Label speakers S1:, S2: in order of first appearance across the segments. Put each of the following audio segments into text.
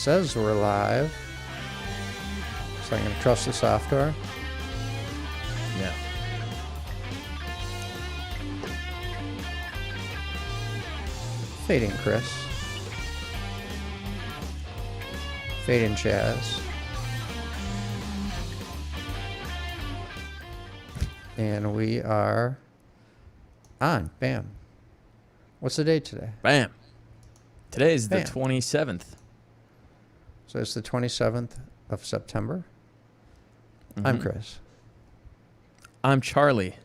S1: says we're live. So I'm going to trust the software.
S2: Yeah.
S1: Fade in Chris. Fade in Chaz. And we are on. Bam. What's the date today?
S2: Bam. Today is the
S1: Bam.
S2: 27th.
S1: So it's the 27th of September. I'm Chris.
S2: I'm Charlie.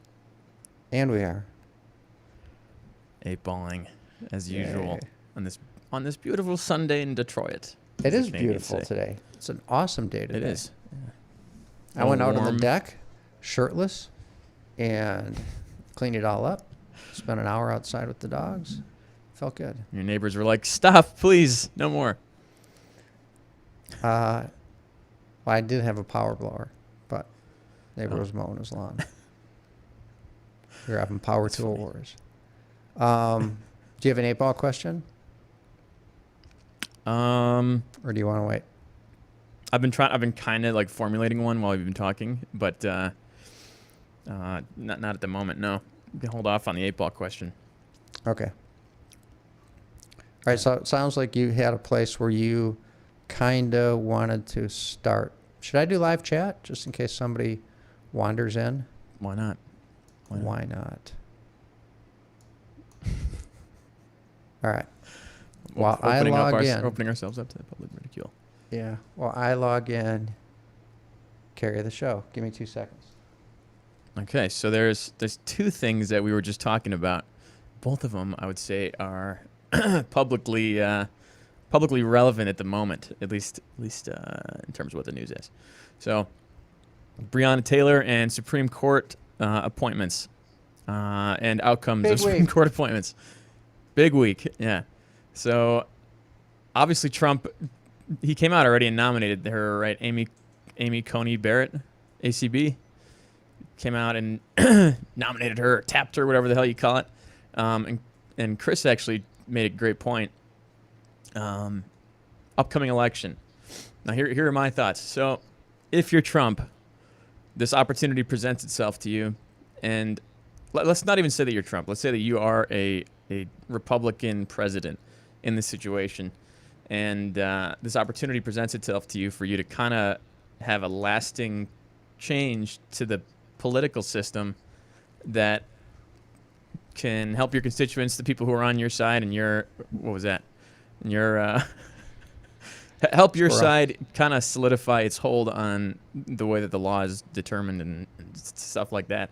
S1: And we are.
S2: Eight balling as
S1: Yay.
S2: usual on this beautiful Sunday in Detroit.
S1: It
S2: as the
S1: is
S2: Canadians
S1: beautiful
S2: say.
S1: today. It's an awesome day today.
S2: It is.
S1: I went out on the
S2: Warm.
S1: deck, shirtless, and cleaned it all up. Spent an hour outside with the dogs. Felt good.
S2: Your neighbors were like, "Stop, please, no more."
S1: Well, I did have a power blower, but neighbor was mowing his lawn. We were having power tool wars. Do you have an 8-ball question,
S2: Um,
S1: or do you want to wait?
S2: I've been kind of like formulating one while we've been talking, but not at the moment. No, we can hold off on the 8-ball question.
S1: Okay. All right, so it sounds like you had a place where you kind of wanted to start. Should I do live chat just in case somebody wanders in?
S2: Why not?
S1: Why not? All right. While I log in.
S2: Opening ourselves up to the public ridicule.
S1: Yeah. While I log in, carry the show. Give me 2 seconds.
S2: Okay, so there's two things that we were just talking about. Both of them, I would say, are publicly relevant at the moment, at least in terms of what the news is. So, Breonna Taylor and Supreme Court appointments and outcomes
S1: Big
S2: of Supreme
S1: week.
S2: Court appointments. Big week, yeah. So, obviously, Trump, he came out already and nominated her, right? Amy Coney Barrett, ACB. Came out and nominated her, tapped her, whatever the hell you call it. And Chris actually made a great point. Upcoming election. Now, here are my thoughts. So, if you're Trump, this opportunity presents itself to you, and let's not even say that you're Trump. Let's say that you are a Republican president in this situation, and this opportunity presents itself to you for you to kind of have a lasting change to the political system that can help your constituents, the people who are on your side, and help your side kind of solidify its hold on the way that the law is determined and stuff like that.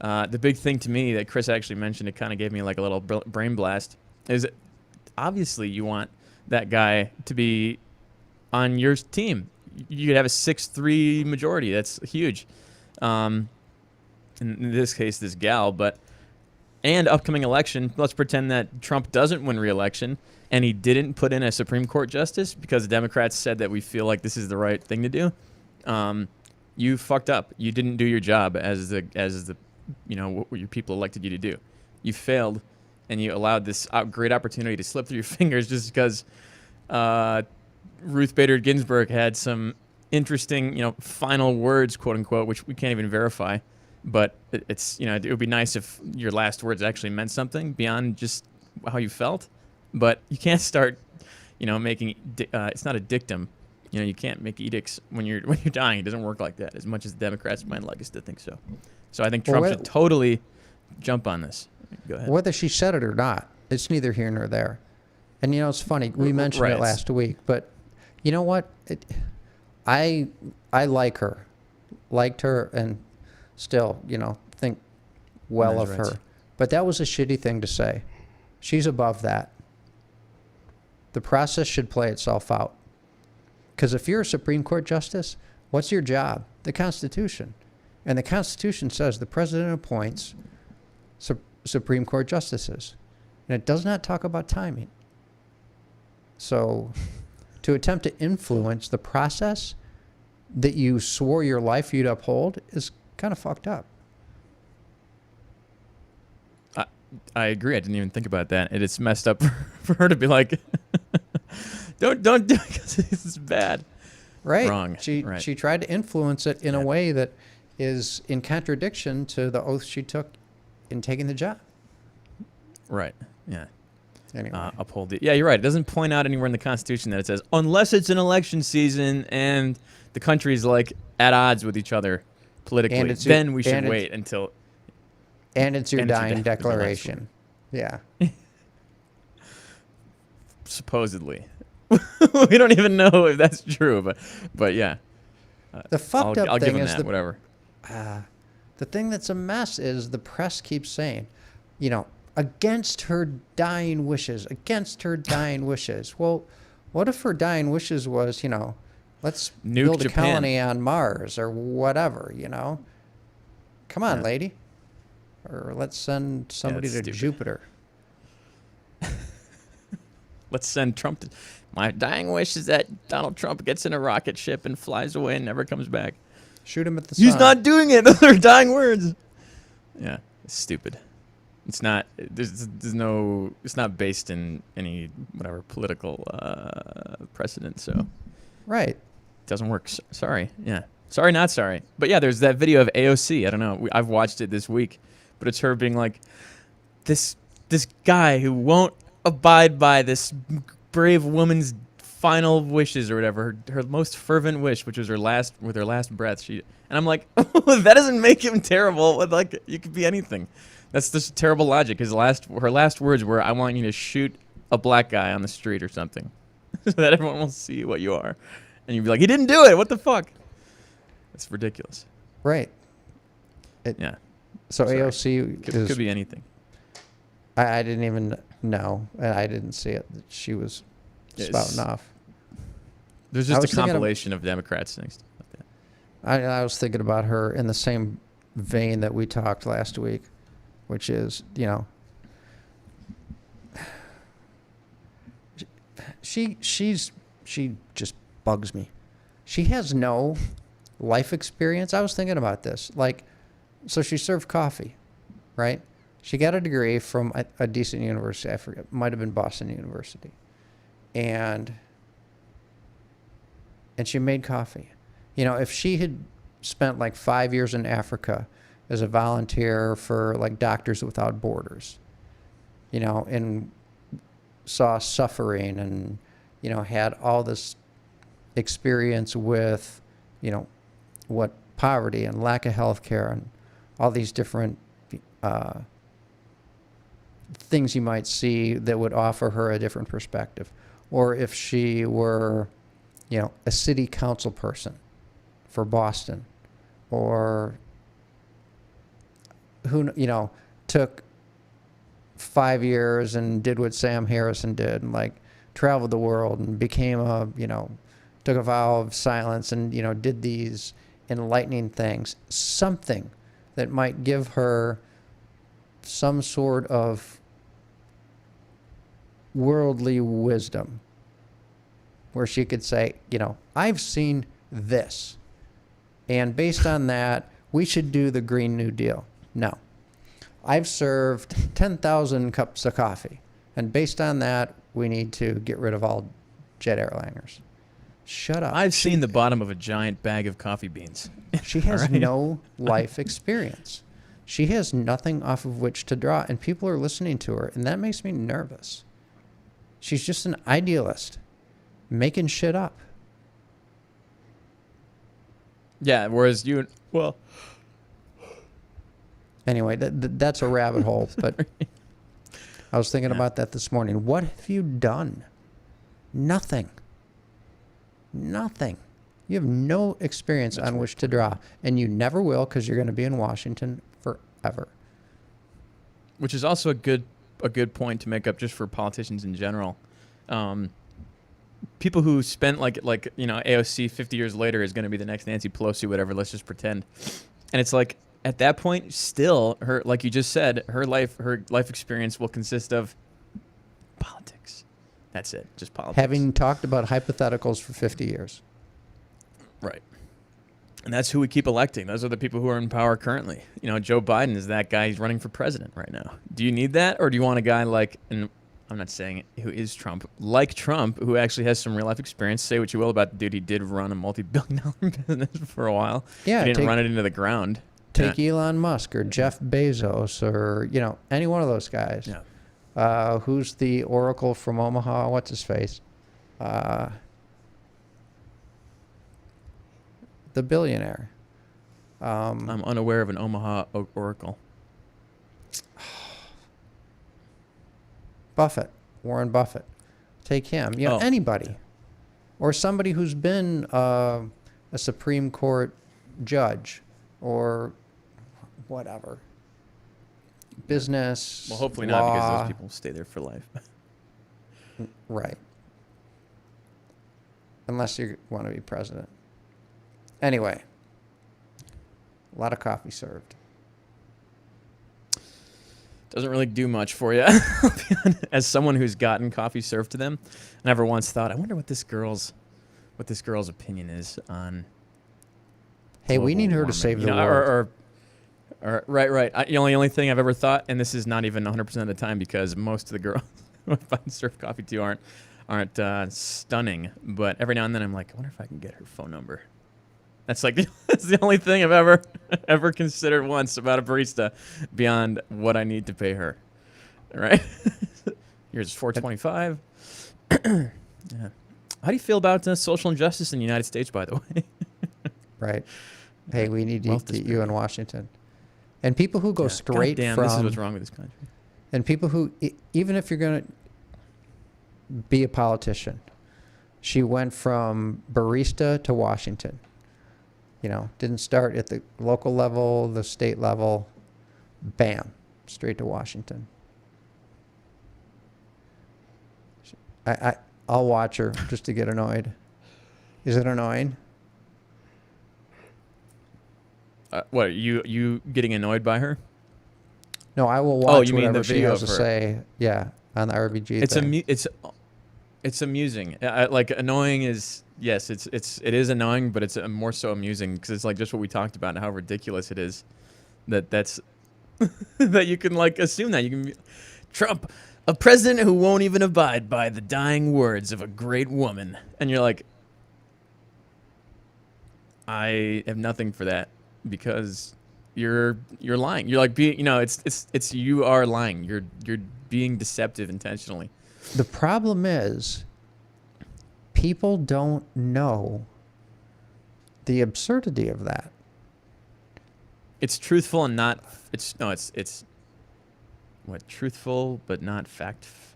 S2: The big thing to me that Chris actually mentioned, it kind of gave me like a little brain blast, is that obviously you want that guy to be on your team. You could have a 6-3 majority. That's huge. In this case, this gal, and upcoming election, let's pretend that Trump doesn't win re-election and he didn't put in a Supreme Court justice because the Democrats said that we feel like this is the right thing to do. You fucked up. You didn't do your job as the what your people elected you to do. You failed, and you allowed this great opportunity to slip through your fingers just because Ruth Bader Ginsburg had some interesting, final words, quote unquote, which we can't even verify. But it's, it would be nice if your last words actually meant something beyond just how you felt. But you can't start, making it's not a dictum. You can't make edicts when you're dying. It doesn't work like that. As much as the Democrats might like us to think so. So I think Trump should totally jump on this. Go ahead.
S1: Whether she said it or not, it's neither here nor there. And it's funny. We mentioned it last week, but you know what? I liked her, and still, think well of her. But that was a shitty thing to say. She's above that. The process should play itself out. Because if you're a Supreme Court justice, what's your job? The Constitution. And the Constitution says the president appoints Supreme Court justices. And it does not talk about timing. So to attempt to influence the process that you swore your life you'd uphold is kind of fucked up.
S2: I agree. I didn't even think about that. It's messed up for her to be like, Don't do it because this is bad.
S1: Right.
S2: Wrong.
S1: She tried to influence it in a way that is in contradiction to the oath she took in taking the job.
S2: Right. Yeah.
S1: Anyway.
S2: Uphold it. Yeah, you're right. It doesn't point out anywhere in the Constitution that it says unless it's an election season and the country's like at odds with each other politically, then we should wait until.
S1: And it's your dying declaration. Yeah.
S2: Supposedly. We don't even know if that's true, but yeah.
S1: The fucked up
S2: I'll
S1: thing
S2: give him
S1: is
S2: that, whatever.
S1: The thing that's a mess is the press keeps saying, you know, against her dying wishes, against her dying wishes. Well, what if her dying wishes was, you know, let's build a colony on Mars or whatever, you know? Come on, lady. Or let's send somebody to Jupiter.
S2: Let's send Trump to... My dying wish is that Donald Trump gets in a rocket ship and flies away and never comes back.
S1: Shoot him at the sun.
S2: He's not doing it. Those are dying words. Yeah, it's stupid. It's not. There's no. It's not based in any whatever political precedent. So,
S1: right,
S2: it doesn't work. Sorry. Yeah. Sorry, not sorry. But yeah, there's that video of AOC. I don't know. I've watched it this week, but it's her being like, this guy who won't abide by this brave woman's final wishes or whatever, her most fervent wish, which was her last breath. And I'm like, that doesn't make him terrible. Like, you could be anything. That's just terrible logic. Her last words were, "I want you to shoot a black guy on the street or something, so that everyone will see what you are." And you'd be like, "He didn't do it. What the fuck?" That's ridiculous.
S1: Right.
S2: Yeah.
S1: So sorry. AOC
S2: could be anything.
S1: I didn't even know, and I didn't see it. That she was spouting off.
S2: There's just a compilation of Democrats and stuff like that.
S1: I was thinking about her in the same vein that we talked last week, which is, you know, she just bugs me. She has no life experience. I was thinking about this. Like, so she served coffee, right? She got a degree from a decent university. I forget. Might have been Boston University. And she made coffee. You know, if she had spent like 5 years in Africa as a volunteer for like Doctors Without Borders, you know, and saw suffering and, you know, had all this experience with, you know, what poverty and lack of health care and all these different things you might see that would offer her a different perspective. Or if she were, you know, a city council person for Boston, or who, you know, took 5 years and did what Sam Harrison did and like traveled the world and became a, you know, took a vow of silence and, you know, did these enlightening things, something that might give her some sort of worldly wisdom where she could say, you know, I've seen this, and based on that, we should do the Green New Deal. No. I've served 10,000 cups of coffee, and based on that, we need to get rid of all jet airliners. Shut up.
S2: I've seen the bottom of a giant bag of coffee beans.
S1: She has no life experience. She has nothing off of which to draw, and people are listening to her, and that makes me nervous. She's just an idealist, making shit up.
S2: Yeah, whereas you, well...
S1: Anyway, that's a rabbit hole, but I was thinking about that this morning. What have you done? Nothing. Nothing. You have no experience on which to draw, and you never will because you're going to be in Washington forever.
S2: Which is also a good point to make up just for politicians in general. People who spent like you know, AOC 50 years later is going to be the next Nancy Pelosi, whatever. Let's just pretend, and it's like at that point, still her, like you just said, her life experience will consist of politics. That's it, just politics.
S1: Having talked about hypotheticals for 50 years.
S2: Right. And that's who we keep electing. Those are the people who are in power currently. You know, Joe Biden is that guy. He's running for president right now. Do you need that, or do you want a guy like I'm not saying who is Trump, like Trump, who actually has some real life experience. Say what you will about the dude, he did run a multi-billion-dollar business for a while.
S1: Yeah,
S2: he didn't run it into the ground.
S1: Take Elon Musk or Jeff Bezos or any one of those guys.
S2: Yeah.
S1: Who's the Oracle from Omaha? What's his face? The billionaire.
S2: I'm unaware of an Omaha Oracle.
S1: Buffett, Warren Buffett. Take him. Anybody. Or somebody who's been a Supreme Court judge or whatever. Business.
S2: Well, hopefully
S1: law.
S2: not, because those people stay there for life.
S1: Right. Unless you want to be president. Anyway, a lot of coffee served.
S2: Doesn't really do much for you. As someone who's gotten coffee served to them, I never once thought, I wonder what this girl's opinion is on.
S1: Hey, we need her
S2: warming.
S1: to save the world.
S2: Or right. The only thing I've ever thought, and this is not even 100% of the time, because most of the girls who I serve coffee to aren't stunning, but every now and then I'm like, I wonder if I can get her phone number. That's the only thing I've ever considered once about a barista, beyond what I need to pay her. Right? Here's $4.25. Yeah. How do you feel about social injustice in the United States, by the way?
S1: Right. Hey, we need to get you in Washington. And people who go straight
S2: God damn,
S1: from...
S2: this is what's wrong with this country.
S1: And people who, even if you're going to be a politician, she went from barista to Washington. Didn't start at the local level, the state level. Bam, straight to Washington. I'll watch her just to get annoyed. Is it annoying?
S2: What, you getting annoyed by her?
S1: No, I will watch whatever she has to
S2: her.
S1: say. Yeah, on the RBG thing.
S2: It's amusing. Like, annoying is, yes, it is annoying, but it's more so amusing, because it's like just what we talked about and how ridiculous it is that's that you can assume that you can be Trump, a president who won't even abide by the dying words of a great woman, and you're like, I have nothing for that, because you're lying. You're like it's you are lying. You're being deceptive intentionally.
S1: The problem is, people don't know the absurdity of that.
S2: It's truthful and not. It's what, truthful but not factfully.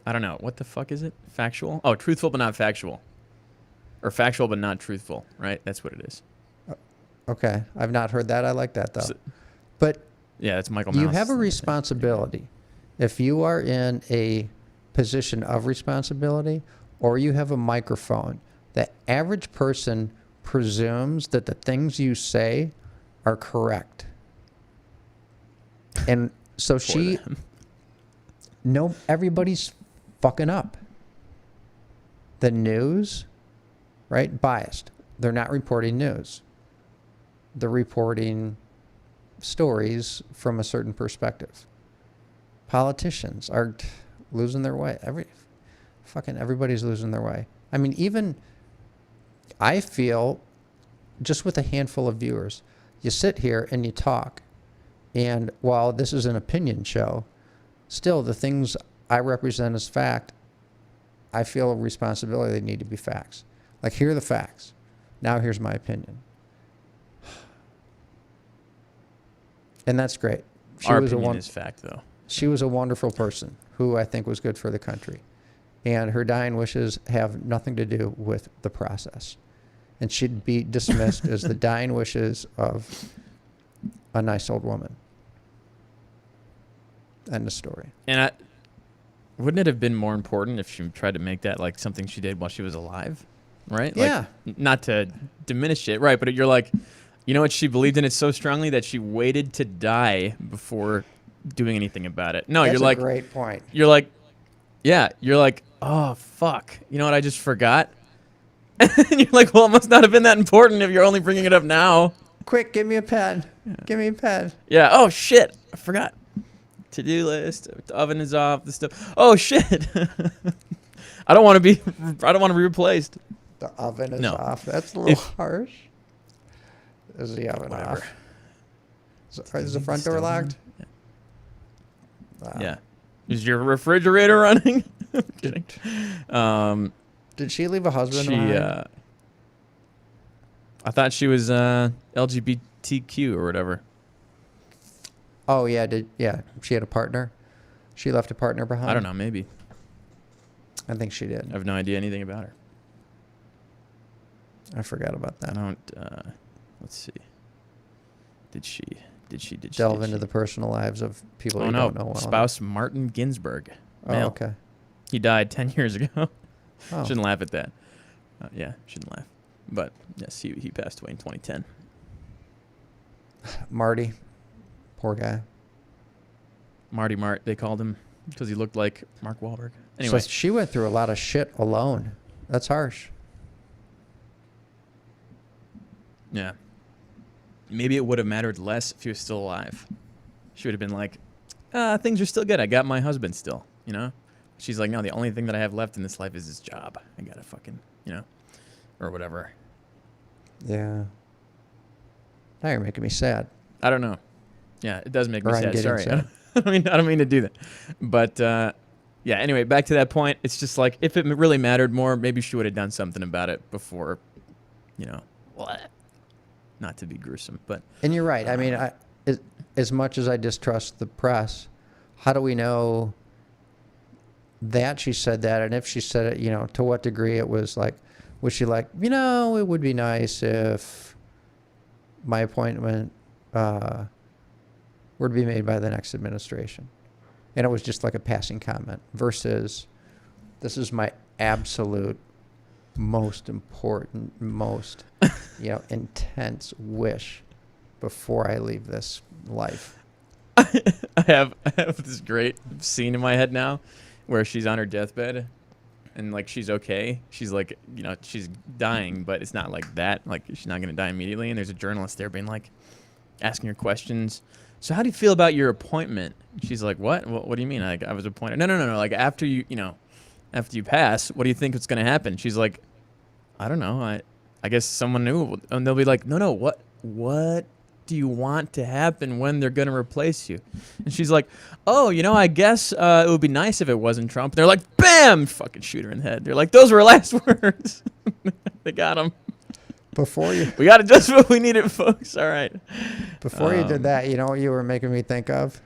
S2: I don't know, what the fuck is it? Factual? Oh, truthful but not factual, or factual but not truthful. Right? That's what it is.
S1: Okay, I've not heard that. I like that though. But
S2: yeah, that's Michael.
S1: You have a responsibility. If you are in a position of responsibility, or you have a microphone, the average person presumes that the things you say are correct. And so everybody's fucking up. The news, right? Biased. They're not reporting news. They're reporting stories from a certain perspective. Politicians are losing their way. Everybody's losing their way. I mean, even I feel, just with a handful of viewers, you sit here and you talk, and while this is an opinion show, still the things I represent as fact, I feel a responsibility. They need to be facts. Like, here are the facts. Now here's my opinion. And that's great.
S2: Our opinion is fact, though.
S1: She was a wonderful person who I think was good for the country. And her dying wishes have nothing to do with the process. And she'd be dismissed as the dying wishes of a nice old woman. End of story.
S2: And wouldn't it have been more important if she tried to make that like something she did while she was alive? Right?
S1: Yeah.
S2: Like, not to diminish it, right? But you're like, you know what? She believed in it so strongly that she waited to die before doing anything about it. No,
S1: That's
S2: you're like,
S1: a great point.
S2: You're like, yeah, you're like, oh fuck, you know what? I just forgot. And you're like, well, it must not have been that important if you're only bringing it up now.
S1: Quick, give me a pen. Yeah. Give me a pen.
S2: Yeah. Oh shit, I forgot. To-do list. The oven is off. The stuff. Oh shit! I don't want to be replaced.
S1: The oven is
S2: No.
S1: off. That's a little harsh. Is the oven
S2: Whatever.
S1: off? Is the front door locked? Wow.
S2: Yeah. Is your refrigerator running? I'm kidding.
S1: Did she leave a husband
S2: She.
S1: behind?
S2: I thought she was LGBTQ or whatever.
S1: Oh yeah, she had a partner. She left a partner behind.
S2: I don't know. Maybe.
S1: I think she did.
S2: I have no idea anything about her.
S1: I forgot about
S2: I
S1: that.
S2: don't. Let's see. Did she
S1: Delve into the personal lives of people
S2: Oh
S1: you
S2: no,
S1: don't know well.
S2: spouse Martin Ginsburg.
S1: Oh,
S2: Male.
S1: okay.
S2: He died 10 years ago.
S1: Oh.
S2: Shouldn't laugh at that. Yeah, shouldn't laugh. But yes, he passed away in 2010.
S1: Marty, poor guy.
S2: Marty Mart, they called him because he looked like Mark Wahlberg. Anyway,
S1: So she went through a lot of shit alone. That's harsh.
S2: yeah. Maybe it would have mattered less if he was still alive. She would have been like, things are still good. I got my husband still, you know? She's like, no, the only thing that I have left in this life is this job. I got to fucking, you know, or whatever.
S1: Yeah. Now you're making me sad.
S2: I don't know. Yeah, it does make me
S1: Or I'm
S2: sad.
S1: getting
S2: Sorry.
S1: sad.
S2: I don't mean to do that. But yeah, anyway, back to that point. It's just like if it really mattered more, maybe she would have done something about it before, you know, what? Not to be gruesome, but
S1: And you're right. I mean, as much as I distrust the press, how do we know that she said that? And if she said it, you know, to what degree it was like, was she like, you know, it would be nice if my appointment were to be made by the next administration. And it was just like a passing comment versus this is my absolute most important, most, you know, intense wish before I leave this life.
S2: I have this great scene in my head now where she's on her deathbed and like she's okay. She's like, you know, she's dying, but it's not like that. Like she's not gonna die immediately. And there's a journalist there being like asking her questions. So how do you feel about your appointment? She's like, what? What do you mean? Like I was appointed? No. Like after you know, after you pass, what do you think is gonna happen? She's like, I don't know. I guess someone knew, and they'll be like, no. What do you want to happen when they're gonna replace you? And she's like, oh, you know, I guess it would be nice if it wasn't Trump. And they're like, bam, fucking shoot her in the head. They're like, those were her last words. They got him.
S1: Before you
S2: We got just what we needed, folks. All right.
S1: Before you did that, you know what you were making me think of?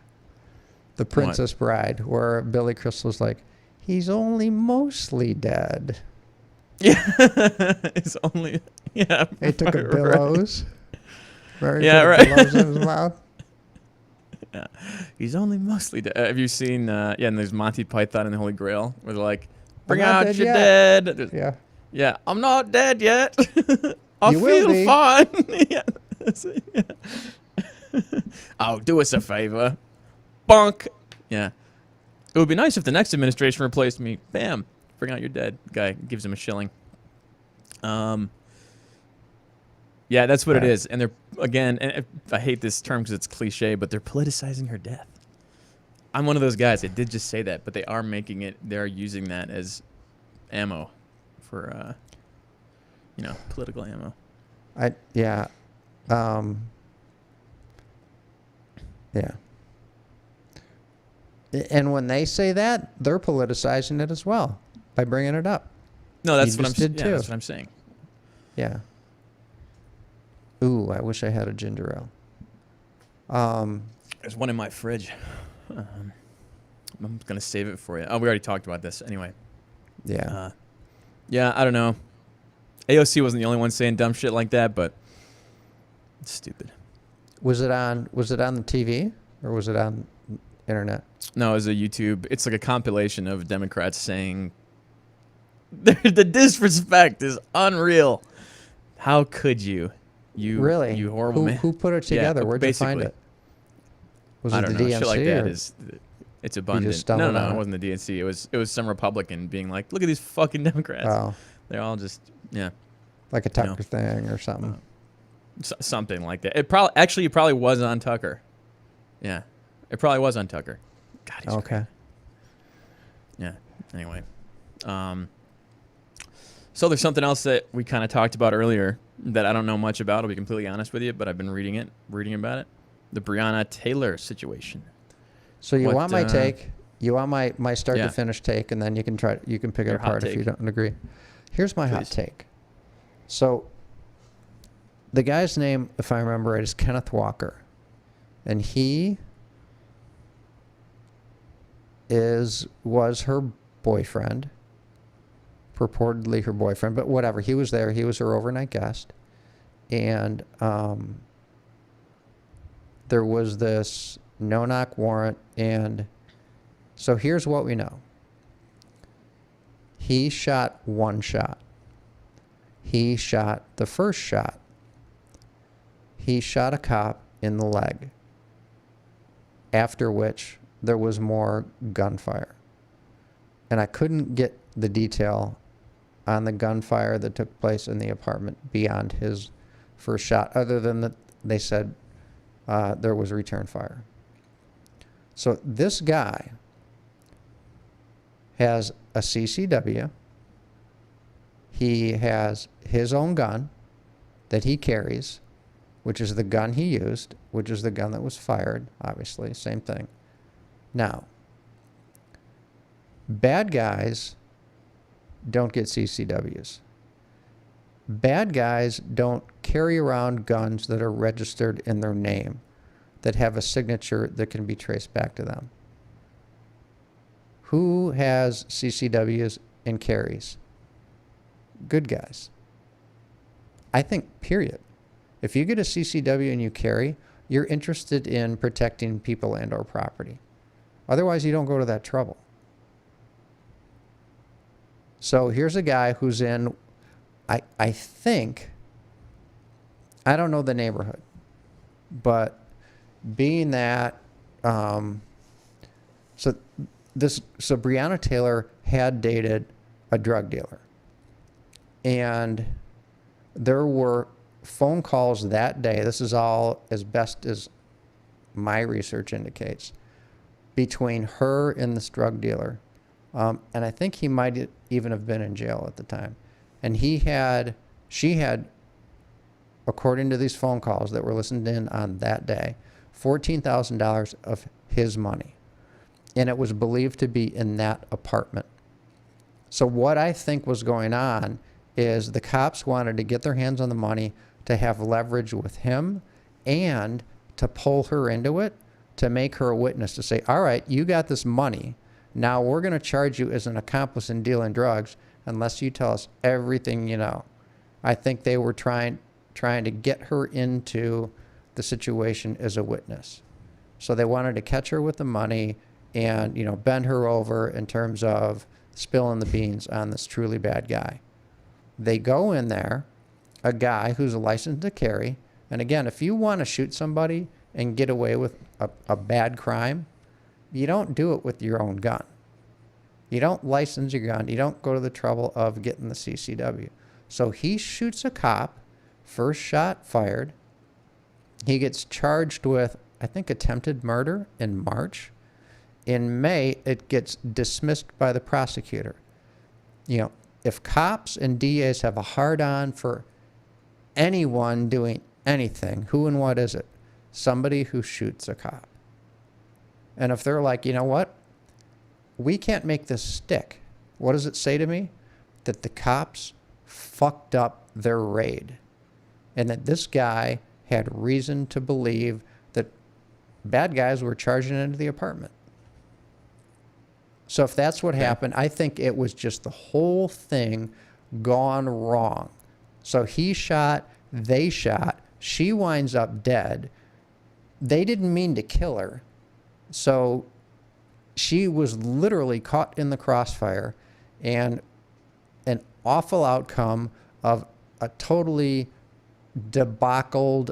S1: The Princess Bride, where Billy Crystal's like, he's only mostly dead.
S2: Yeah. It's only, yeah.
S1: He took a
S2: right.
S1: billows. Remember he
S2: Yeah,
S1: put
S2: right.
S1: billows in his mouth?
S2: Yeah. He's only mostly dead. Have you seen, and there's Monty Python and the Holy Grail, where they're like, bring
S1: I'm not
S2: out
S1: dead
S2: your
S1: yet."
S2: dead.
S1: Yeah.
S2: Yeah, I'm not dead yet. I
S1: You will
S2: feel
S1: be.
S2: fine. Yeah. Oh, do us a favor. Bonk. Yeah. It would be nice if the next administration replaced me. Bam. Bring out your dead. Guy gives him a shilling. Yeah, that's what it
S1: Right.
S2: is. And they're, again, and I hate this term because it's cliche, but they're politicizing her death. I'm one of those guys. I did just say that, but they are making it, they're using that as ammo for, you know, political ammo.
S1: Yeah. And when they say that, they're politicizing it as well by bringing it up.
S2: No, that's
S1: You
S2: what I'm
S1: just did too.
S2: That's what I'm saying.
S1: Yeah. Ooh, I wish I had a ginger ale.
S2: There's one in my fridge. I'm gonna save it for you. Oh, we already talked about this. Anyway.
S1: Yeah.
S2: Yeah, I don't know. AOC wasn't the only one saying dumb shit like that, but it's stupid.
S1: Was it on the TV or was it on internet?
S2: No, it was a YouTube. It's like a compilation of Democrats saying the disrespect is unreal. How could you? You
S1: Really?
S2: You horrible man.
S1: Who put it together?
S2: Yeah,
S1: Where'd you find
S2: basically.
S1: it? Was
S2: I
S1: it
S2: don't
S1: the
S2: know.
S1: DNC?
S2: Shit like that
S1: or-
S2: is it's abundant.
S1: stumbled
S2: No,
S1: on
S2: it
S1: it?
S2: wasn't the DNC. It was some Republican being like, look at these fucking Democrats.
S1: Oh,
S2: They're all just
S1: like a Tucker thing or something.
S2: something like that. It probably was on Tucker. Yeah, it probably was on Tucker. God, he's
S1: Okay.
S2: great. Yeah. Anyway, so there's something else that we kind of talked about earlier that I don't know much about. I'll be completely honest with you, but I've been reading about it. The Breonna Taylor situation.
S1: So you want my take? You want my start to finish take, and then you can pick it apart if you don't agree. Here's my hot take. So the guy's name, if I remember right, is Kenneth Walker, and he was her boyfriend, purportedly her boyfriend, but whatever. He was there. He was her overnight guest, and there was this no-knock warrant, and so here's what we know. He shot one shot. He shot the first shot. He shot a cop in the leg, after which there was more gunfire. And I couldn't get the detail on the gunfire that took place in the apartment beyond his first shot, other than that they said there was return fire. So this guy has a CCW. He has his own gun that he carries, which is the gun he used, which is the gun that was fired, obviously, same thing. Now, bad guys don't get CCWs. Bad guys don't carry around guns that are registered in their name, that have a signature that can be traced back to them. Who has CCWs and carries? Good guys. I think, period. If you get a CCW and you carry, you're interested in protecting people and or property. Otherwise, you don't go to that trouble. So here's a guy who's in, I think, I don't know the neighborhood, but being that, so Breonna Taylor had dated a drug dealer, and there were phone calls that day. This is all as best as my research indicates, between her and this drug dealer. And I think he might even have been in jail at the time. And she had, according to these phone calls that were listened in on that day, $14,000 of his money. And it was believed to be in that apartment. So what I think was going on is the cops wanted to get their hands on the money to have leverage with him and to pull her into it, to make her a witness, to say, all right, you got this money. Now we're going to charge you as an accomplice in dealing drugs unless you tell us everything you know. I think they were trying to get her into the situation as a witness. So they wanted to catch her with the money and, bend her over in terms of spilling the beans on this truly bad guy. They go in there, a guy who's licensed to carry. And again, if you want to shoot somebody and get away with a bad crime, you don't do it with your own gun. You don't license your gun. You don't go to the trouble of getting the CCW. So he shoots a cop, first shot fired. He gets charged with, I think, attempted murder in March. In May, it gets dismissed by the prosecutor. If cops and DAs have a hard-on for anyone doing anything, who and what is it? Somebody who shoots a cop. And if they're like, you know what? We can't make this stick. What does it say to me? That the cops fucked up their raid. And that this guy had reason to believe that bad guys were charging into the apartment. So if that's what happened, I think it was just the whole thing gone wrong. So he shot, they shot, she winds up dead. They didn't mean to kill her. So she was literally caught in the crossfire, and an awful outcome of a totally debacled,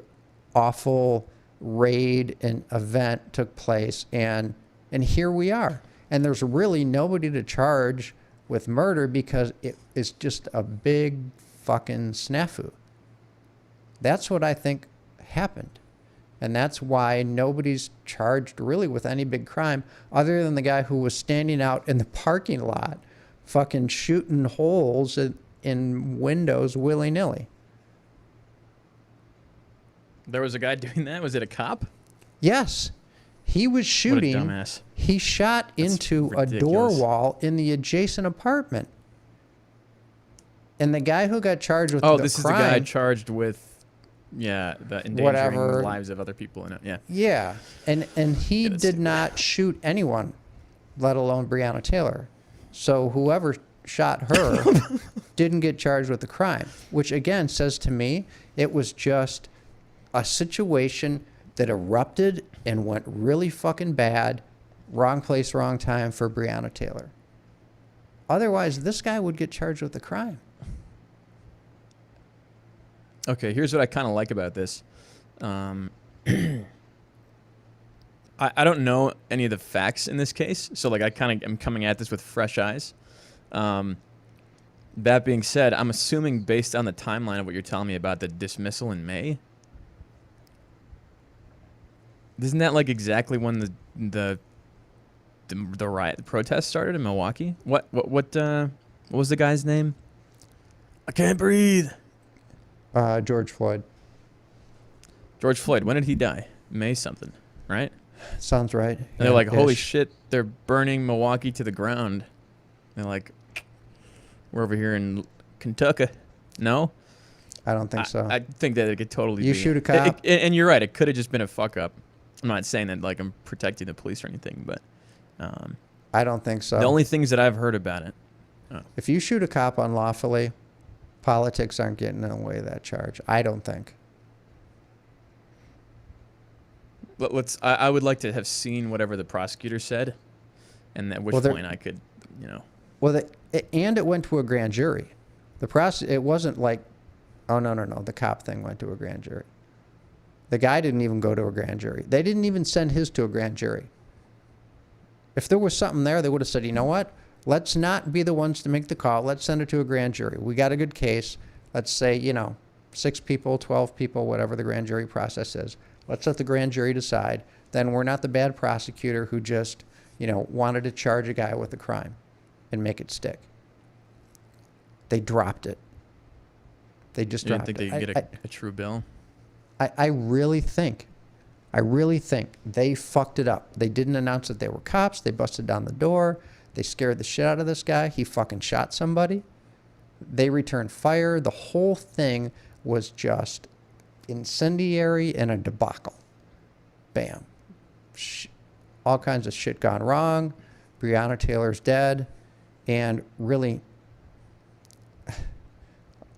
S1: awful raid and event took place. And here we are. And there's really nobody to charge with murder because it is just a big fucking snafu. That's what I think happened. And that's why nobody's charged really with any big crime other than the guy who was standing out in the parking lot fucking shooting holes in windows willy-nilly.
S2: There was a guy doing that? Was it a cop?
S1: Yes. He was shooting.
S2: What a dumbass.
S1: He shot into a door wall in the adjacent apartment. And the guy who got charged with the crime...
S2: Oh, this is the guy charged with... Yeah, the endangering the lives of other people in it. Yeah.
S1: Yeah. And he did not shoot anyone, let alone Breonna Taylor. So whoever shot her didn't get charged with the crime, which again says to me it was just a situation that erupted and went really fucking bad, wrong place, wrong time for Breonna Taylor. Otherwise, this guy would get charged with the crime.
S2: Okay, here's what I kind of like about this. I don't know any of the facts in this case, so like I kind of am coming at this with fresh eyes. That being said, I'm assuming based on the timeline of what you're telling me about the dismissal in May, isn't that like exactly when the riot, the protest started in Milwaukee? What was the guy's name? I can't breathe.
S1: George Floyd.
S2: George Floyd. When did he die? May something, right?
S1: Sounds right.
S2: And they're like, holy shit, they're burning Milwaukee to the ground. They're like, we're over here in Kentucky. No?
S1: I don't think so.
S2: I think that it could totally be.
S1: You shoot a cop?
S2: And you're right, it could have just been a fuck up. I'm not saying that like I'm protecting the police or anything, but...
S1: I don't think so.
S2: The only things that I've heard about it...
S1: If you shoot a cop unlawfully, politics aren't getting in the way of that charge. I don't think.
S2: I would like to have seen whatever the prosecutor said, and at which point I could,
S1: Well, and it went to a grand jury. It wasn't like, oh no, the cop thing went to a grand jury. The guy didn't even go to a grand jury. They didn't even send his to a grand jury. If there was something there, they would have said, you know what? Let's not be the ones to make the call. Let's send it to a grand jury. We got a good case. Let's say, 6 people, 12 people, whatever the grand jury process is. Let's let the grand jury decide. Then we're not the bad prosecutor who just, wanted to charge a guy with a crime and make it stick. They dropped it. They just dropped it.
S2: You didn't think they'd get a true bill?
S1: I really think they fucked it up. They didn't announce that they were cops. They busted down the door. They scared the shit out of this guy. He fucking shot somebody. They returned fire. The whole thing was just incendiary and a debacle. Bam. All kinds of shit gone wrong. Breonna Taylor's dead. And really,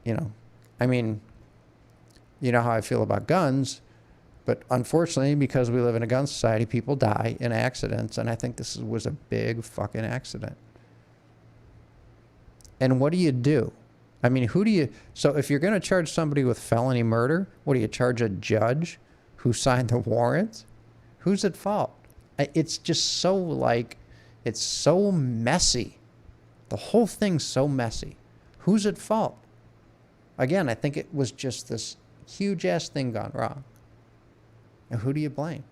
S1: you know how I feel about guns. But unfortunately, because we live in a gun society, people die in accidents. And I think this was a big fucking accident. And what do you do? I mean, so if you're going to charge somebody with felony murder, what do you charge a judge who signed the warrant? Who's at fault? It's just it's so messy. The whole thing's so messy. Who's at fault? Again, I think it was just this huge ass thing gone wrong. And who do you blame?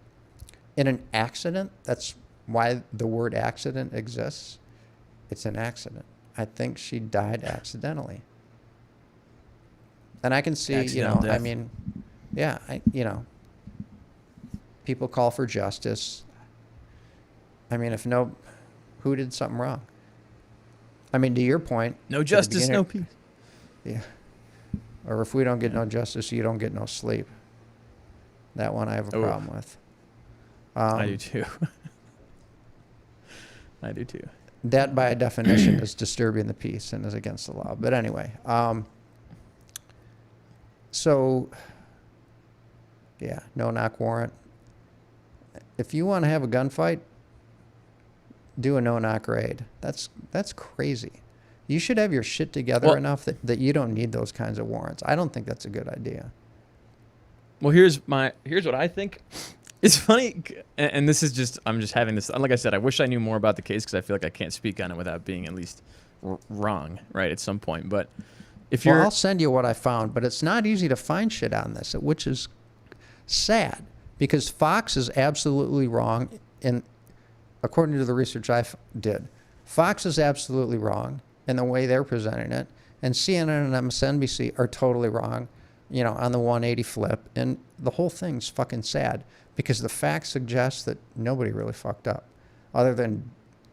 S1: In an accident, that's why the word accident exists. It's an accident. I think she died accidentally. And I can see, death. People call for justice. Who did something wrong? To your point.
S2: No justice, no peace.
S1: Yeah. Or if we don't get no justice, you don't get no sleep. That one I have a problem with.
S2: I do too. I do too.
S1: That by definition is disturbing the peace and is against the law. But anyway, no-knock warrant. If you want to have a gunfight, do a no-knock raid. That's crazy. You should have your shit together enough that you don't need those kinds of warrants. I don't think that's a good idea.
S2: Well, here's what I think. It's funny, and this is just, I'm just having this, like I said, I wish I knew more about the case because I feel like I can't speak on it without being at least wrong, right, at some point. But if you're...
S1: I'll send you what I found, but it's not easy to find shit on this, which is sad because Fox is absolutely wrong. And according to the research I did, Fox is absolutely wrong in the way they're presenting it. And CNN and MSNBC are totally wrong, on the 180 flip. And the whole thing's fucking sad because the facts suggest that nobody really fucked up other than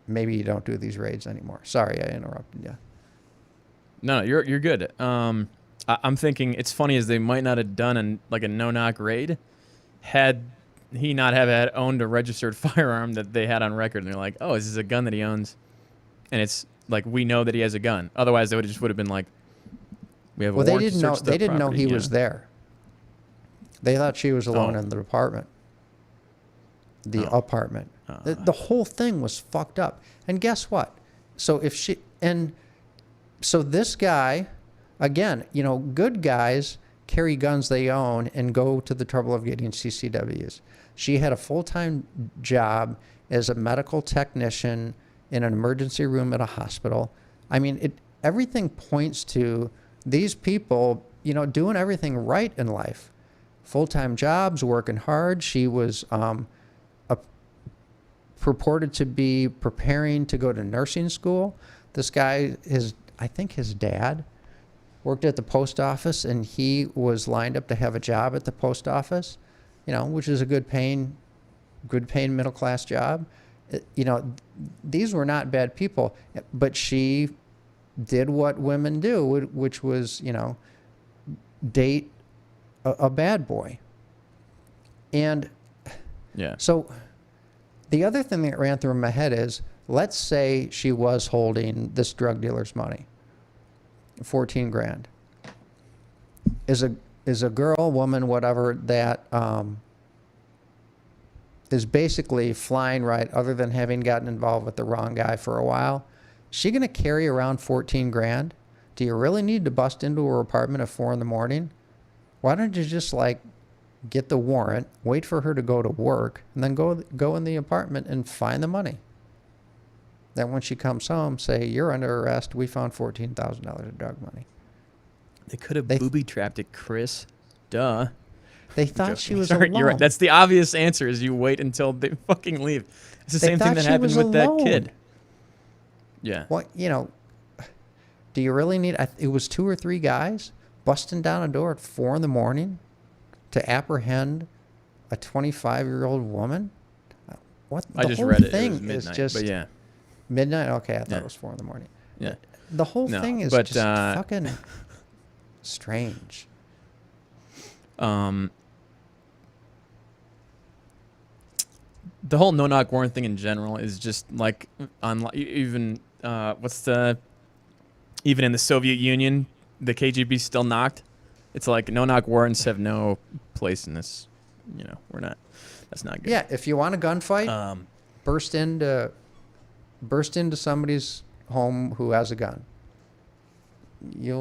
S1: maybe you don't do these raids anymore. Sorry, I interrupted you.
S2: No, you're good. I'm thinking it's funny as they might not have done a no-knock raid had he not have owned a registered firearm that they had on record. And they're like, oh, this is a gun that he owns. And it's like, we know that he has a gun. Otherwise, they would have been like, we have a warrant to search the
S1: They didn't know
S2: property,
S1: he was there. They thought she was alone in the apartment. The apartment. The whole thing was fucked up. And guess what? So this guy, again, good guys carry guns they own and go to the trouble of getting CCWs. She had a full-time job as a medical technician in an emergency room at a hospital. I mean, everything points to these people, doing everything right in life. Full-time jobs, working hard. She was purported to be preparing to go to nursing school. This guy, I think his dad worked at the post office, and he was lined up to have a job at the post office, which is a good paying middle-class job. These were not bad people, but she did what women do, which was, date a bad boy. And so the other thing that ran through my head is, let's say she was holding this drug dealer's money, 14 grand. Is a girl, woman, whatever, that is basically flying right, other than having gotten involved with the wrong guy for a while, she going to carry around 14 grand? Do you really need to bust into her apartment at 4 a.m? Why don't you just get the warrant, wait for her to go to work, and then go in the apartment and find the money? Then when she comes home, say, you're under arrest. We found $14,000 of drug money.
S2: They could have booby-trapped it, Chris. Duh.
S1: They thought she was alone.
S2: You're right. That's the obvious answer, is you wait until they fucking leave. It's the same thing that happened with that kid. Yeah.
S1: Well, do you really need... It was 2 or 3 guys busting down a door at 4 a.m. to apprehend a 25-year-old woman? What?
S2: I just read it. It was midnight,
S1: just...
S2: But yeah.
S1: Midnight? Okay, I thought it was 4 a.m.
S2: Yeah.
S1: The whole thing is just fucking strange.
S2: The whole no-knock warrant thing in general is just even even in the Soviet Union, the KGB still knocked. It's like no-knock warrants have no place in this. That's not good.
S1: Yeah, if you want a gunfight, burst into somebody's home who has a gun. Yeah.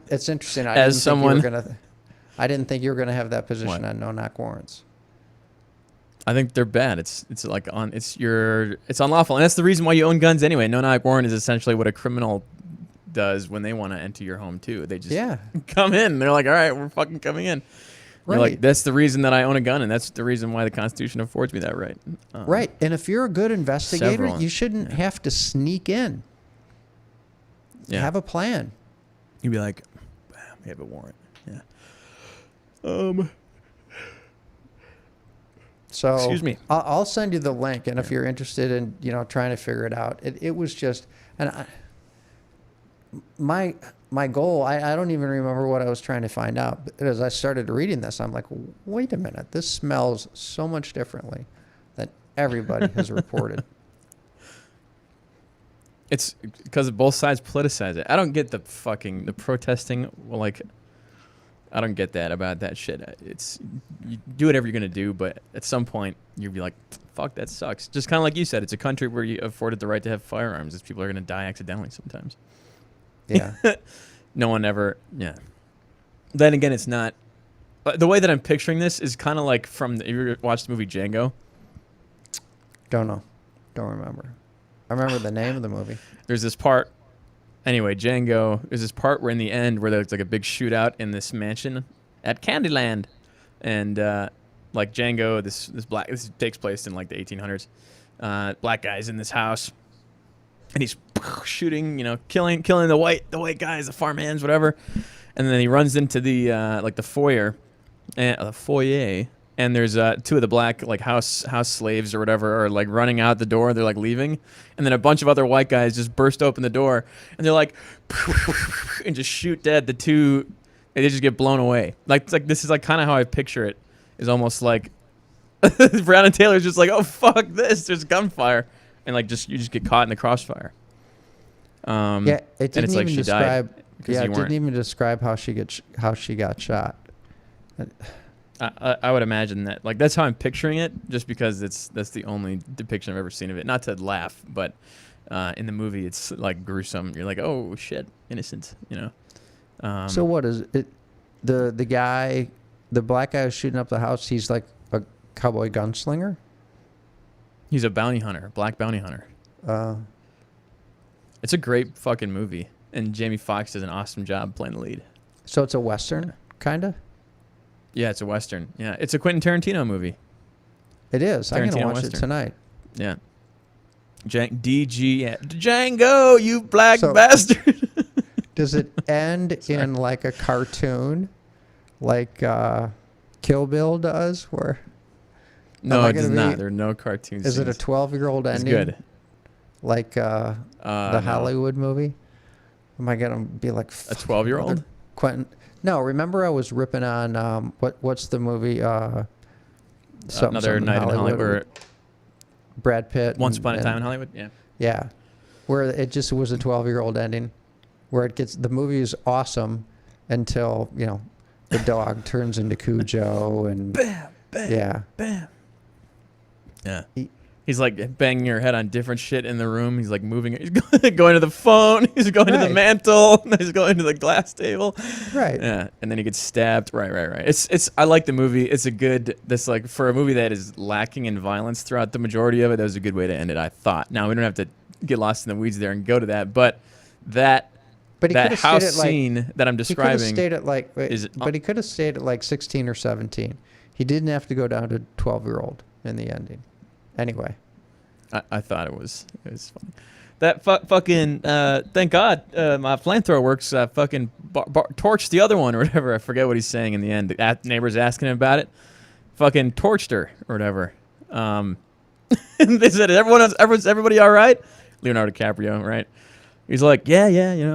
S1: It's interesting. I didn't think you were gonna have that position on no-knock warrants.
S2: I think they're bad. It's unlawful, and that's the reason why you own guns anyway. No-knock warrant is essentially what a criminal does when they want to enter your home too. They just come in. They're like, all right, we're fucking coming in. Right. You're like, that's the reason that I own a gun, and that's the reason why the Constitution affords me that right.
S1: Right, and if you're a good investigator, you shouldn't have to sneak in. Yeah. Have a plan.
S2: You'd be like, we have a warrant. Yeah.
S1: So
S2: excuse me.
S1: I'll send you the link, and if you're interested in trying to figure it out, it was just, and my goal, I don't even remember what I was trying to find out. But as I started reading this, I'm like, wait a minute, this smells so much differently than everybody has reported.
S2: It's because both sides politicize it. I don't get the protesting. I don't get that about that shit. You do whatever you're gonna do, but at some point you'll be like, fuck, that sucks. Just kind of like you said, it's a country where you afforded the right to have firearms. These people are gonna die accidentally sometimes.
S1: Yeah.
S2: No one ever. Yeah. Then again, it's not. The way that I'm picturing this is kind of like have you ever watched the movie Django?
S1: Don't know. Don't remember. I remember the name of the movie.
S2: There's this part Anyway, Django, there's this part where in the end where there's like a big shootout in this mansion at Candyland. And like Django, this takes place in like the 1800s. Black guy's in this house. And he's shooting, killing the white guys, the farmhands, whatever. And then he runs into the like the foyer, and there's two of the black like house slaves or whatever are like running out the door. They're like leaving, and then a bunch of other white guys just burst open the door, and they're like, and just shoot dead the two. And they just get blown away. Like this is like kind of how I picture it. Is almost like Breonna Taylor's just like, oh fuck this, there's gunfire, and like you just get caught in the crossfire.
S1: Yeah, it didn't even describe. Yeah, it didn't even describe how she got shot.
S2: I would imagine that, like, that's how I'm picturing it, just because that's the only depiction I've ever seen of it. Not to laugh, but in the movie it's like gruesome. You're like, oh shit, innocent,
S1: So what is it? The guy, the black guy who's shooting up the house, he's like a cowboy gunslinger?
S2: He's a bounty hunter, black bounty hunter. It's a great fucking movie, and Jamie Foxx does an awesome job playing the lead.
S1: So it's a Western, kind of?
S2: Yeah, it's a Western. Yeah, it's a Quentin Tarantino movie.
S1: It is. I'm going to watch it tonight.
S2: Yeah. Django, you black bastard.
S1: Does it end in like a cartoon, like Kill Bill does?
S2: No, it does not. There are no cartoons.
S1: Is it a 12-year-old ending?
S2: It's good.
S1: Like the Hollywood movie? Am I going to be like...
S2: A 12-year-old?
S1: Quentin... No, remember I was ripping on what's the movie?
S2: Another Night in Hollywood.
S1: Brad Pitt.
S2: Once Upon a Time in Hollywood. Yeah.
S1: Yeah, where it just was a 12-year-old ending, where the movie is awesome until the dog turns into Cujo and
S2: bam, bam,
S1: yeah,
S2: bam. Yeah. He's like banging your head on different shit in the room. He's like moving. He's going to the phone. He's going to the mantle. He's going to the glass table.
S1: Right.
S2: Yeah. And then he gets stabbed. Right. It's. I like the movie. It's a good. This like for a movie that is lacking in violence throughout the majority of it. That was a good way to end it, I thought. Now we don't have to get lost in the weeds there and go to that, but that house scene that I'm describing
S1: but he could have stayed at like 16 or 17. He didn't have to go down to 12-year-old in the ending. Anyway,
S2: I thought it was funny. That fucking thank God my flamethrower works. Fucking torched the other one or whatever. I forget what he's saying in the end. The neighbor's asking him about it. Fucking torched her or whatever. And they said, everybody all right? Leonardo DiCaprio, right? He's like, yeah,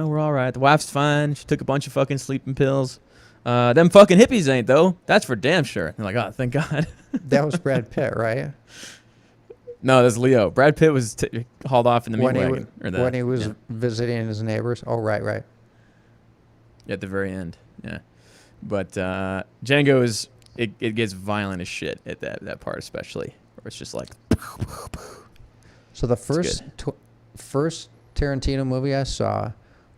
S2: we're all right. The wife's fine. She took a bunch of fucking sleeping pills. Them fucking hippies ain't though. That's for damn sure. They're like, oh, thank God.
S1: That was Brad Pitt, right?
S2: No, that's Leo. Brad Pitt was hauled off in the meat wagon.
S1: When he was visiting his neighbors. Oh, right.
S2: At the very end, yeah. But Django is it gets violent as shit at that part especially, where it's just like.
S1: So the first Tarantino movie I saw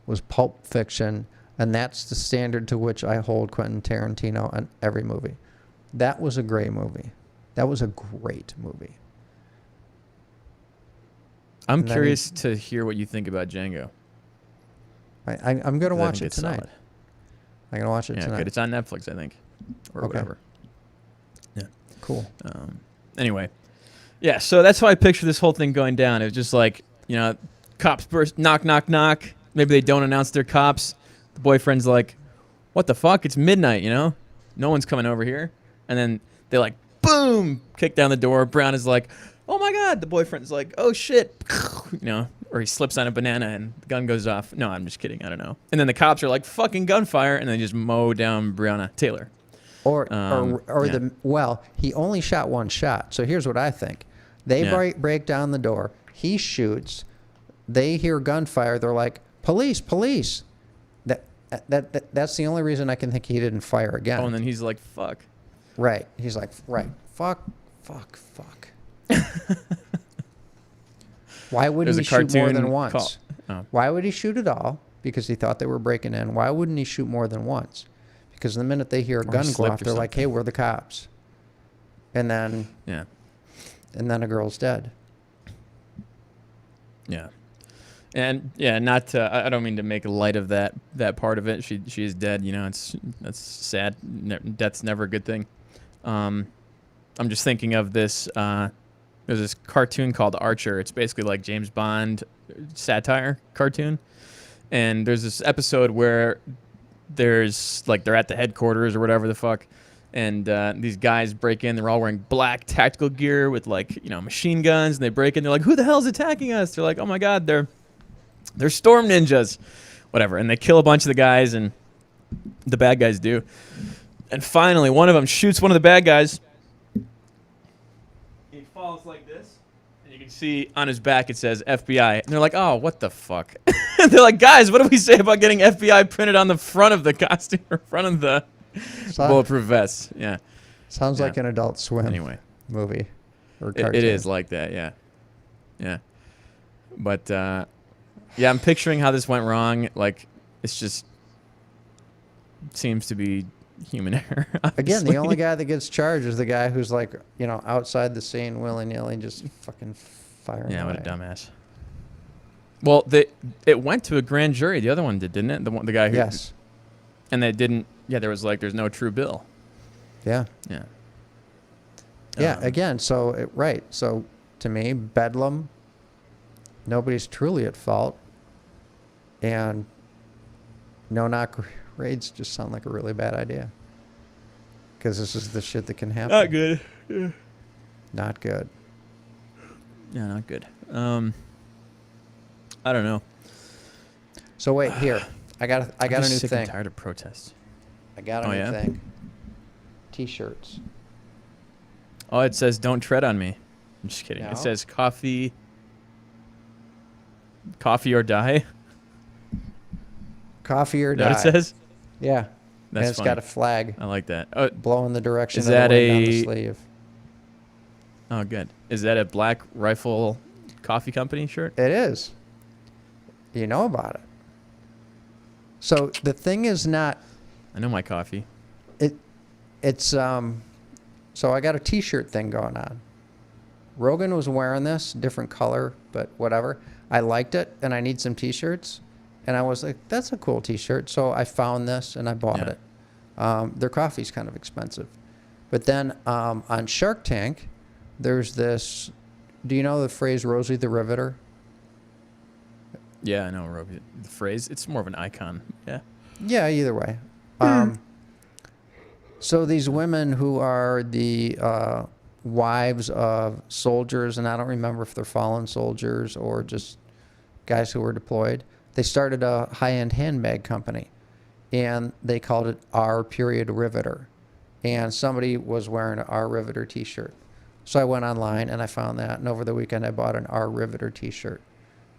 S1: was Pulp Fiction, and that's the standard to which I hold Quentin Tarantino on every movie. That was a great movie. That was a great movie.
S2: I'm curious to hear what you think about Django.
S1: I'm going to watch it tonight. I'm going to watch it tonight.
S2: Good. It's on Netflix, I think, or whatever. Yeah.
S1: Cool.
S2: Anyway, yeah. So that's how I picture this whole thing going down. It was just like cops burst, knock, knock, knock. Maybe they don't announce they're cops. The boyfriend's like, "What the fuck? It's midnight. No one's coming over here." And then they like, boom, kick down the door. Brown is like, oh my God, the boyfriend's like, oh shit, or he slips on a banana and the gun goes off. No, I'm just kidding. I don't know. And then the cops are like, fucking gunfire, and they just mow down Breonna Taylor.
S1: He only shot one shot. So here's what I think. They break down the door. He shoots. They hear gunfire. They're like, police. That's the only reason I can think he didn't fire again.
S2: Oh, and then he's like, fuck.
S1: Right. He's like, right. Fuck. Why wouldn't he shoot more than once? Why would he shoot at all? Because he thought they were breaking in. Why wouldn't he shoot more than once? Because the minute they hear a gun go off, they're like, hey, we're the cops. And then a girl's dead.
S2: Yeah. And yeah, not to, I don't mean to make light of that part of it. She is dead. You know, that's sad. Death's never a good thing. I'm just thinking of this. There's this cartoon called Archer. It's basically like James Bond satire cartoon. And there's this episode where there's like they're at the headquarters or whatever the fuck, and these guys break in. They're all wearing black tactical gear with like machine guns, and they break in. They're like, "Who the hell's attacking us?" They're like, "Oh my god, they're storm ninjas," whatever. And they kill a bunch of the guys, and the bad guys do. And finally, one of them shoots one of the bad guys. He falls like this, and you can see on his back it says FBI. And they're like, "Oh, what the fuck?" They're like, "Guys, what do we say about getting FBI printed on the front of the costume or front of the bulletproof vest?" Yeah.
S1: Sounds like an Adult Swim movie or cartoon.
S2: It is like that, yeah. Yeah. But, yeah, I'm picturing how this went wrong. Like, it's just seems to be human error.
S1: Again, the only guy that gets charged is the guy who's like, outside the scene willy-nilly just fucking firing away.
S2: What a dumbass. Well, it went to a grand jury. The other one did, didn't it? The guy who...
S1: Yes.
S2: And they didn't... Yeah, there was like, there's no true bill.
S1: Yeah.
S2: Yeah.
S1: Yeah, again, so, right. So, to me, Bedlam, nobody's truly at fault. And no-knock raids just sound like a really bad idea. Because this is the shit that can happen.
S2: Not good. Yeah.
S1: Not good.
S2: Yeah, not good. I don't know.
S1: So wait, here. I got a new
S2: sick
S1: thing.
S2: And tired of protests.
S1: I got a new thing. T-shirts.
S2: Oh, it says "Don't tread on me." I'm just kidding.
S1: No.
S2: It says coffee or die.
S1: Coffee or
S2: Is that
S1: die.
S2: what it says?
S1: Yeah.
S2: That's
S1: and it's
S2: funny.
S1: got a flag.
S2: I like that. Oh,
S1: blowing the direction
S2: is
S1: of the
S2: that
S1: wind down the sleeve.
S2: Oh, good. Is that a Black Rifle Coffee Company shirt?
S1: It is. You know about it. So the thing is not...
S2: I know my coffee.
S1: It's so I got a T-shirt thing going on. Rogan was wearing this, different color, but whatever. I liked it, and I need some T-shirts. And I was like, that's a cool T-shirt. So I found this, and I bought it. Their coffee's kind of expensive. But then on Shark Tank, there's this... Do you know the phrase Rosie the Riveter?
S2: Yeah, I know Rosie. The phrase. It's more of an icon. Yeah.
S1: Yeah, either way. So these women who are the wives of soldiers, and I don't remember if they're fallen soldiers or just guys who were deployed, they started a high-end handbag company, and they called it R Period Riveter. And somebody was wearing an R Riveter T-shirt. So I went online and I found that, and over the weekend I bought an R Riveter T-shirt.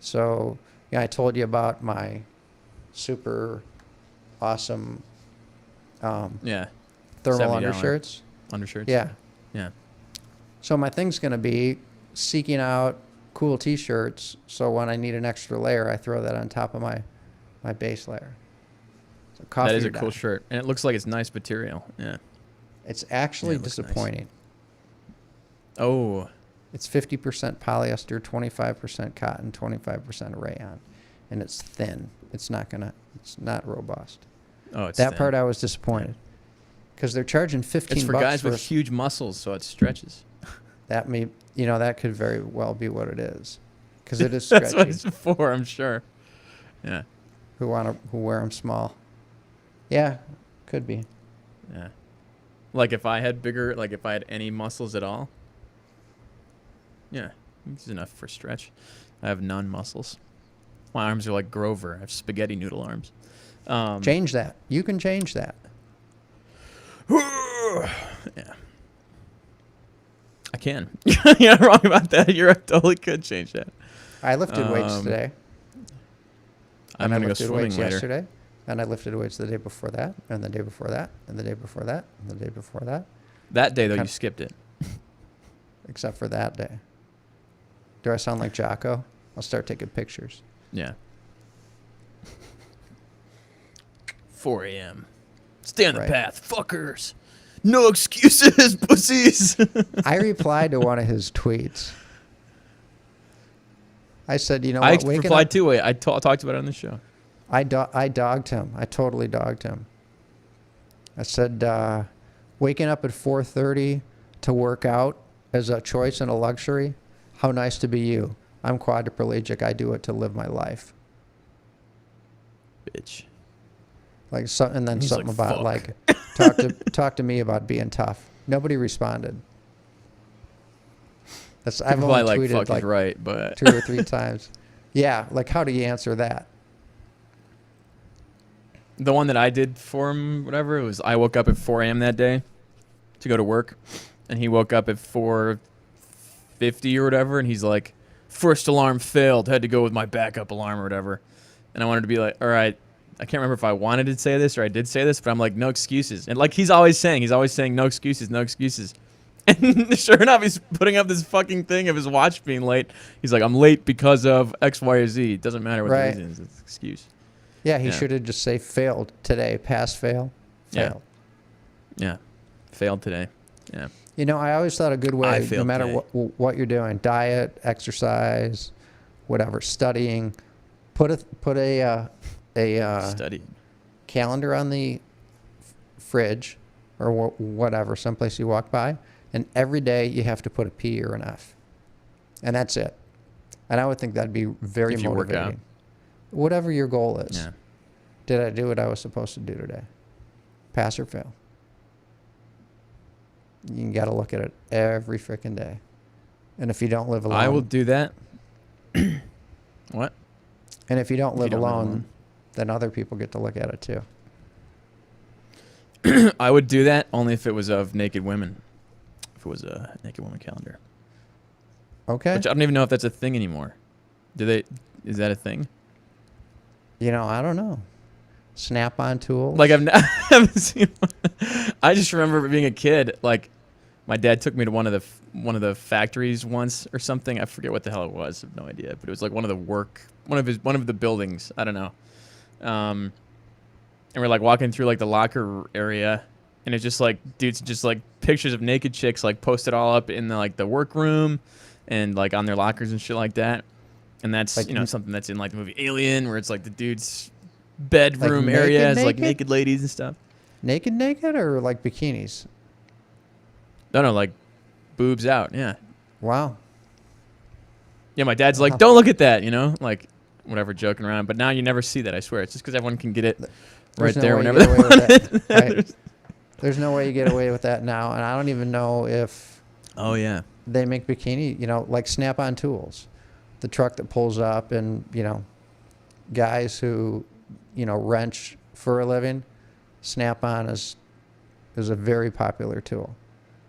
S1: So yeah, I told you about my super awesome thermal undershirts.
S2: Undershirts?
S1: Yeah.
S2: Yeah.
S1: So my thing's going to be seeking out cool T-shirts, so when I need an extra layer, I throw that on top of my base layer. So coffee
S2: that is
S1: or
S2: a cool
S1: die.
S2: shirt. And it looks like it's nice material. Yeah.
S1: It's actually
S2: it looks
S1: disappointing.
S2: Nice. Oh.
S1: It's 50% polyester, 25% cotton, 25% rayon. And it's thin. It's not robust.
S2: Oh, it's
S1: that
S2: thin.
S1: part I was disappointed. Because they're charging $15
S2: It's for guys with huge muscles, so it stretches.
S1: That that could very well be what it is. Because it is stretchy.
S2: That's what it's for, I'm sure. Yeah.
S1: Who wear them small. Yeah, could be.
S2: Yeah. Like if I had any muscles at all. Yeah, it's enough for stretch. I have none muscles. My arms are like Grover. I have spaghetti noodle arms.
S1: Change that. You can change that.
S2: Yeah. I can. You're not wrong about that. I totally could change that.
S1: I lifted weights today.
S2: I'm going to go swimming
S1: weights
S2: later.
S1: Yesterday, and I lifted weights the day before that, and the day before that, and the day before that, and the day before that.
S2: That day, though, you skipped it.
S1: Except for that day. Do I sound like Jocko? I'll start taking pictures.
S2: Yeah. 4 a.m. Stay on the path, fuckers. No excuses, pussies.
S1: I replied to one of his tweets. I said, you know
S2: I
S1: what?
S2: replied too. I talked about it on the show.
S1: I dogged him. I totally dogged him. I said, waking up at 4:30 to work out as a choice and a luxury. How nice to be you. I'm quadriplegic. I do it to live my life.
S2: Bitch.
S1: Like so, and then
S2: He's
S1: something
S2: like,
S1: about
S2: fuck.
S1: like talk to me about being tough. Nobody responded. I've
S2: People
S1: only
S2: like
S1: tweeted
S2: fuck
S1: like
S2: is right, but
S1: 2 or 3 times. Yeah, like how do you answer that?
S2: the one that I did for him, whatever, it was I woke up at 4 a.m. that day to go to work, and he woke up at 4:50 or whatever, and he's like, first alarm failed, had to go with my backup alarm or whatever. And I wanted to be like, all right, I can't remember if I wanted to say this or I did say this, but I'm like, no excuses. And like he's always saying no excuses, no excuses. And sure enough, he's putting up this fucking thing of his watch being late. He's like, I'm late because of X, Y, or Z. It doesn't matter what
S1: Right.
S2: the reason is. It's an excuse.
S1: Yeah, he
S2: Yeah.
S1: should have just say failed today, pass fail,
S2: Yeah.
S1: failed.
S2: Yeah. Failed today. Yeah.
S1: You know, I always thought a good
S2: I
S1: way, no
S2: failed
S1: matter
S2: today.
S1: what you're doing, diet, exercise, whatever, studying, put a
S2: Study.
S1: calendar on the fridge or whatever, someplace you walk by, and every day you have to put a P or an F, and that's it. And I would think that'd be very
S2: If you work
S1: motivating.
S2: out.
S1: Whatever your goal is.
S2: Yeah.
S1: Did I do what I was supposed to do today? Pass or fail? You got to look at it every freaking day. And if you don't live alone,
S2: I will do that. What?
S1: and if you don't
S2: If you
S1: live
S2: don't live
S1: alone,
S2: alone.
S1: then other people get to look at it too.
S2: I would do that only if it was of naked women. If it was a naked woman calendar.
S1: Okay.
S2: Which I don't even know if that's a thing anymore. Is that a thing?
S1: You know, I don't know. Snap-on tools.
S2: Like I haven't seen one. I just remember being a kid, like my dad took me to one of the factories once or something. I forget what the hell it was. I have no idea, but it was like one of the buildings. I don't know. And we're like walking through like the locker area, and it's just like dudes, just like pictures of naked chicks like posted all up in the workroom and like on their lockers and shit like that. And that's
S1: Like
S2: something that's in like the movie Alien, where it's like the dude's bedroom
S1: Like
S2: area
S1: naked,
S2: is like
S1: naked?
S2: naked ladies and stuff.
S1: naked or like bikinis?
S2: No, like boobs out. Yeah.
S1: Wow.
S2: Yeah, my dad's like, don't look at that, like whatever, joking around. But now you never see that, I swear. It's just because everyone can get it right
S1: There's no
S2: there
S1: way you
S2: whenever
S1: get
S2: they
S1: away
S2: want
S1: with
S2: it.
S1: that. Right. There's no way you get away with that now, and I don't even know if
S2: Oh, yeah.
S1: they make bikini, like Snap-on tools. The truck that pulls up and, guys who, wrench for a living, Snap-on is a very popular tool.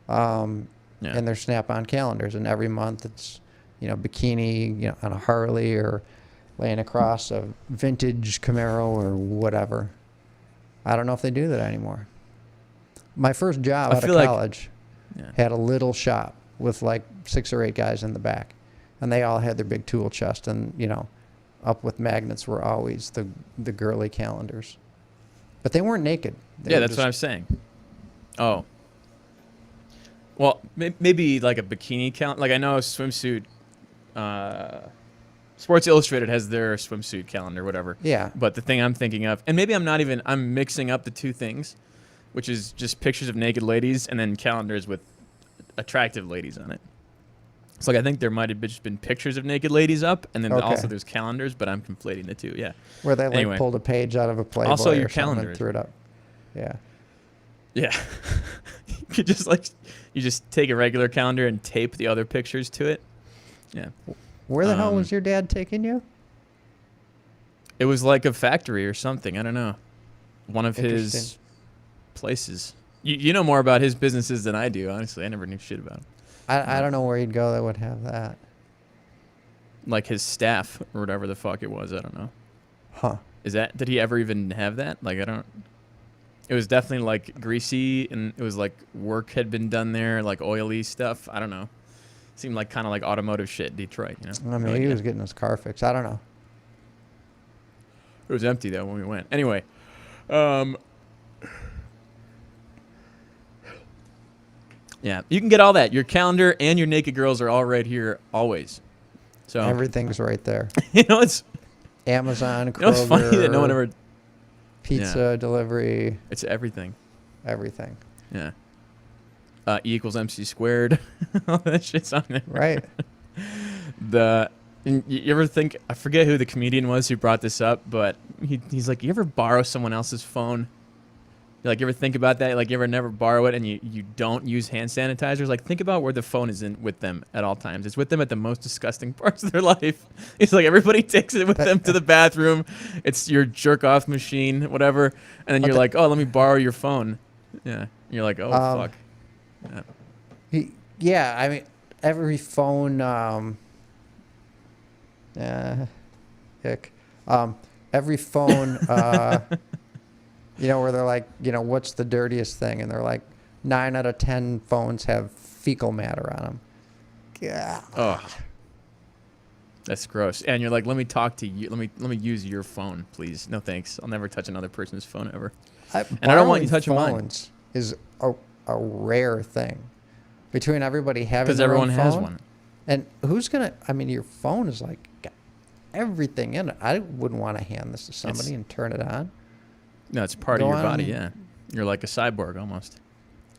S2: Yeah.
S1: And there's Snap-on calendars, and every month it's, bikini, on a Harley or laying across a vintage Camaro or whatever. I don't know if they do that anymore. My first job
S2: I
S1: out of
S2: feel like-
S1: college
S2: Yeah.
S1: had a little shop with like 6 or 8 guys in the back, and they all had their big tool chest, and up with magnets were always the girly calendars, but they weren't naked. They
S2: Yeah,
S1: were
S2: that's
S1: just,
S2: what I'm saying. Oh. Well, maybe like a bikini calendar. Like I know swimsuit. Sports Illustrated has their swimsuit calendar, whatever.
S1: Yeah,
S2: But the thing I'm thinking of, and maybe I'm mixing up the two things, which is just pictures of naked ladies and then calendars with attractive ladies on it. So like I think there might have just been pictures of naked ladies up, and then
S1: Okay.
S2: also there's calendars, but I'm conflating the two. Yeah.
S1: where they like
S2: Anyway.
S1: pulled a page out of a Playboy
S2: Also your
S1: or something
S2: calendar
S1: and
S2: is-
S1: threw it up. Yeah,
S2: Yeah. You could just you just take a regular calendar and tape the other pictures to it. Yeah.
S1: where the hell
S2: Um,
S1: was your dad taking you?
S2: It was like a factory or something. I don't know. One of his
S1: Interesting.
S2: places. You know more about his businesses than I do, honestly. I never knew shit about him.
S1: I don't know where you'd go that would have that.
S2: Like his staff or whatever the fuck it was. I don't know.
S1: Huh.
S2: Did he ever even have that? Like, it was definitely like greasy, and it was like work had been done there, like oily stuff. I don't know. Seemed like kind of like automotive shit, Detroit,
S1: I
S2: No
S1: mean, he
S2: idea.
S1: was getting his car fixed. I don't know.
S2: It was empty though when we went. Anyway, yeah, you can get all that. Your calendar and your naked girls are all right here always. So
S1: everything's right there.
S2: it's
S1: Amazon, Kroger,
S2: it's funny that no one ever
S1: pizza delivery.
S2: It's everything.
S1: Everything.
S2: Yeah. E equals MC squared. All that shit's on there.
S1: Right.
S2: You ever think, I forget who the comedian was who brought this up, but he's like, you ever borrow someone else's phone? Like, you ever think about that? Like, you ever never borrow it and you don't use hand sanitizers? Like, think about where the phone is in with them at all times. It's with them at the most disgusting parts of their life. It's like everybody takes it with them to the bathroom. It's your jerk-off machine, whatever. And then you're like, oh, let me borrow your phone. Yeah. And you're like, oh, fuck.
S1: Yeah, I mean, every phone, every phone, where they're like, what's the dirtiest thing? And they're like, 9 out of 10 phones have fecal matter on them. Yeah.
S2: Oh, that's gross. And you're like, let me talk to you. Let me use your phone, please. No, thanks. I'll never touch another person's phone ever. And I don't want you touching mine.
S1: Is a rare thing. Between everybody having
S2: because
S1: their
S2: everyone
S1: own
S2: has
S1: phone,
S2: one.
S1: And who's gonna? I mean, your phone is like got everything in it. I wouldn't want to hand this to somebody and turn it on.
S2: No, it's part of your body. Yeah, you're like a cyborg almost.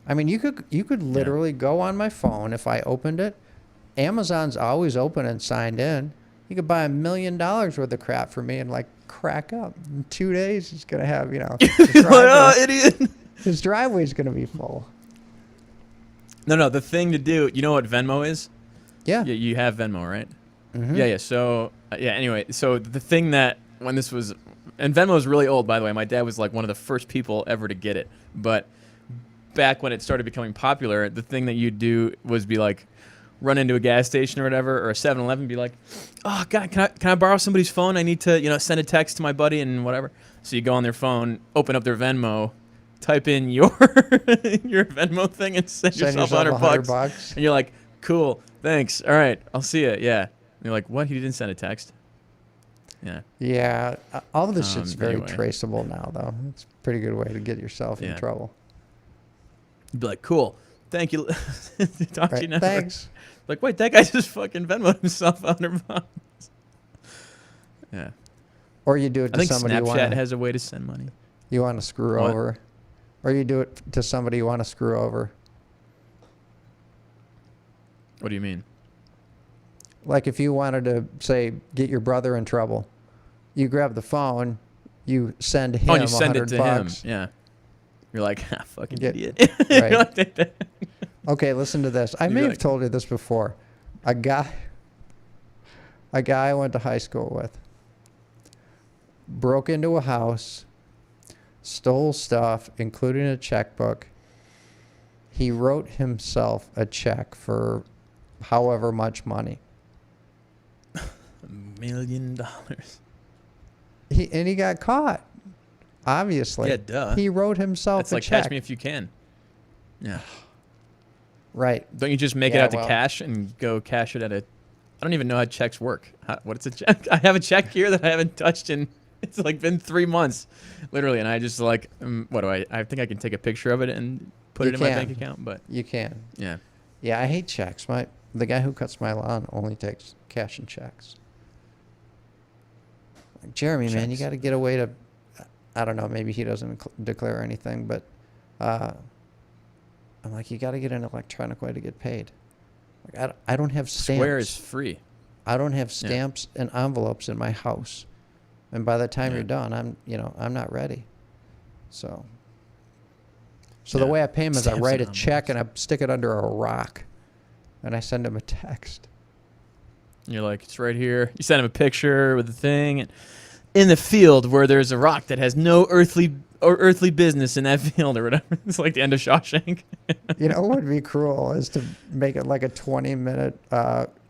S1: I mean, you could literally go on my phone if I opened it. Amazon's always open and signed in. You could buy $1 million worth of crap for me and like crack up in 2 days. He's gonna have
S2: oh, idiot.
S1: His driveway's gonna be full.
S2: No, the thing to do, you know what Venmo is?
S1: Yeah.
S2: Yeah, you have Venmo, right?
S1: Mm-hmm.
S2: Yeah. So, anyway, so the thing that when this was, and Venmo is really old, by the way. My dad was like one of the first people ever to get it. But back when it started becoming popular, the thing that you'd do was be like, run into a gas station or whatever, or a 7-Eleven, be like, oh, God, can I borrow somebody's phone? I need to, send a text to my buddy and whatever. So you go on their phone, open up their Venmo, type in your Venmo thing and send yourself $100. And you're like, cool, thanks. All right, I'll see you. Yeah. And you're like, what? He didn't send a text? Yeah.
S1: Yeah. All of this shit's very traceable now, though. It's a pretty good way to get yourself in trouble.
S2: You'd be like, cool, thank you. Talk to you never.
S1: Thanks.
S2: Like, wait, that guy just fucking Venmoed himself $100. Yeah.
S1: Or you do it to somebody
S2: you want. I think Snapchat has a way to send money.
S1: You want to screw over. Or you do it to somebody you want to screw over.
S2: What do you mean?
S1: Like if you wanted to, say, get your brother in trouble, you grab the phone, you send him $100.
S2: You send it to him. Yeah. You're like, fucking idiot.
S1: Right. Okay, listen to this. I may have told you this before. A guy I went to high school with broke into a house, stole stuff, including a checkbook. He wrote himself a check for however much money.
S2: $1 million.
S1: He got caught. Obviously.
S2: Yeah, duh.
S1: He wrote himself a check.
S2: It's like Catch Me If You Can. Yeah.
S1: Right.
S2: Don't you just make it out to cash and go cash it at a... I don't even know how checks work. What's a check? I have a check here that I haven't touched in... It's like been 3 months, literally, and I just like, what do I think I can take a picture of it and put it in my bank account, but
S1: you can.
S2: Yeah.
S1: Yeah, I hate checks. The guy who cuts my lawn only takes cash and checks. Like, Jeremy, man, you got to get away to, I don't know, maybe he doesn't declare anything, but I'm like, you got to get an electronic way to get paid. Like, I don't have stamps.
S2: Square is free.
S1: I don't have stamps and envelopes in my house. And by the time you're done, I'm not ready. So the way I pay him is I write a check and I stick it under a rock, and I send him a text.
S2: And you're like, it's right here. You send him a picture with the thing, and in the field where there's a rock that has no earthly business in that field or whatever. It's like the end of Shawshank.
S1: What would be cruel is to make it like a 20-minute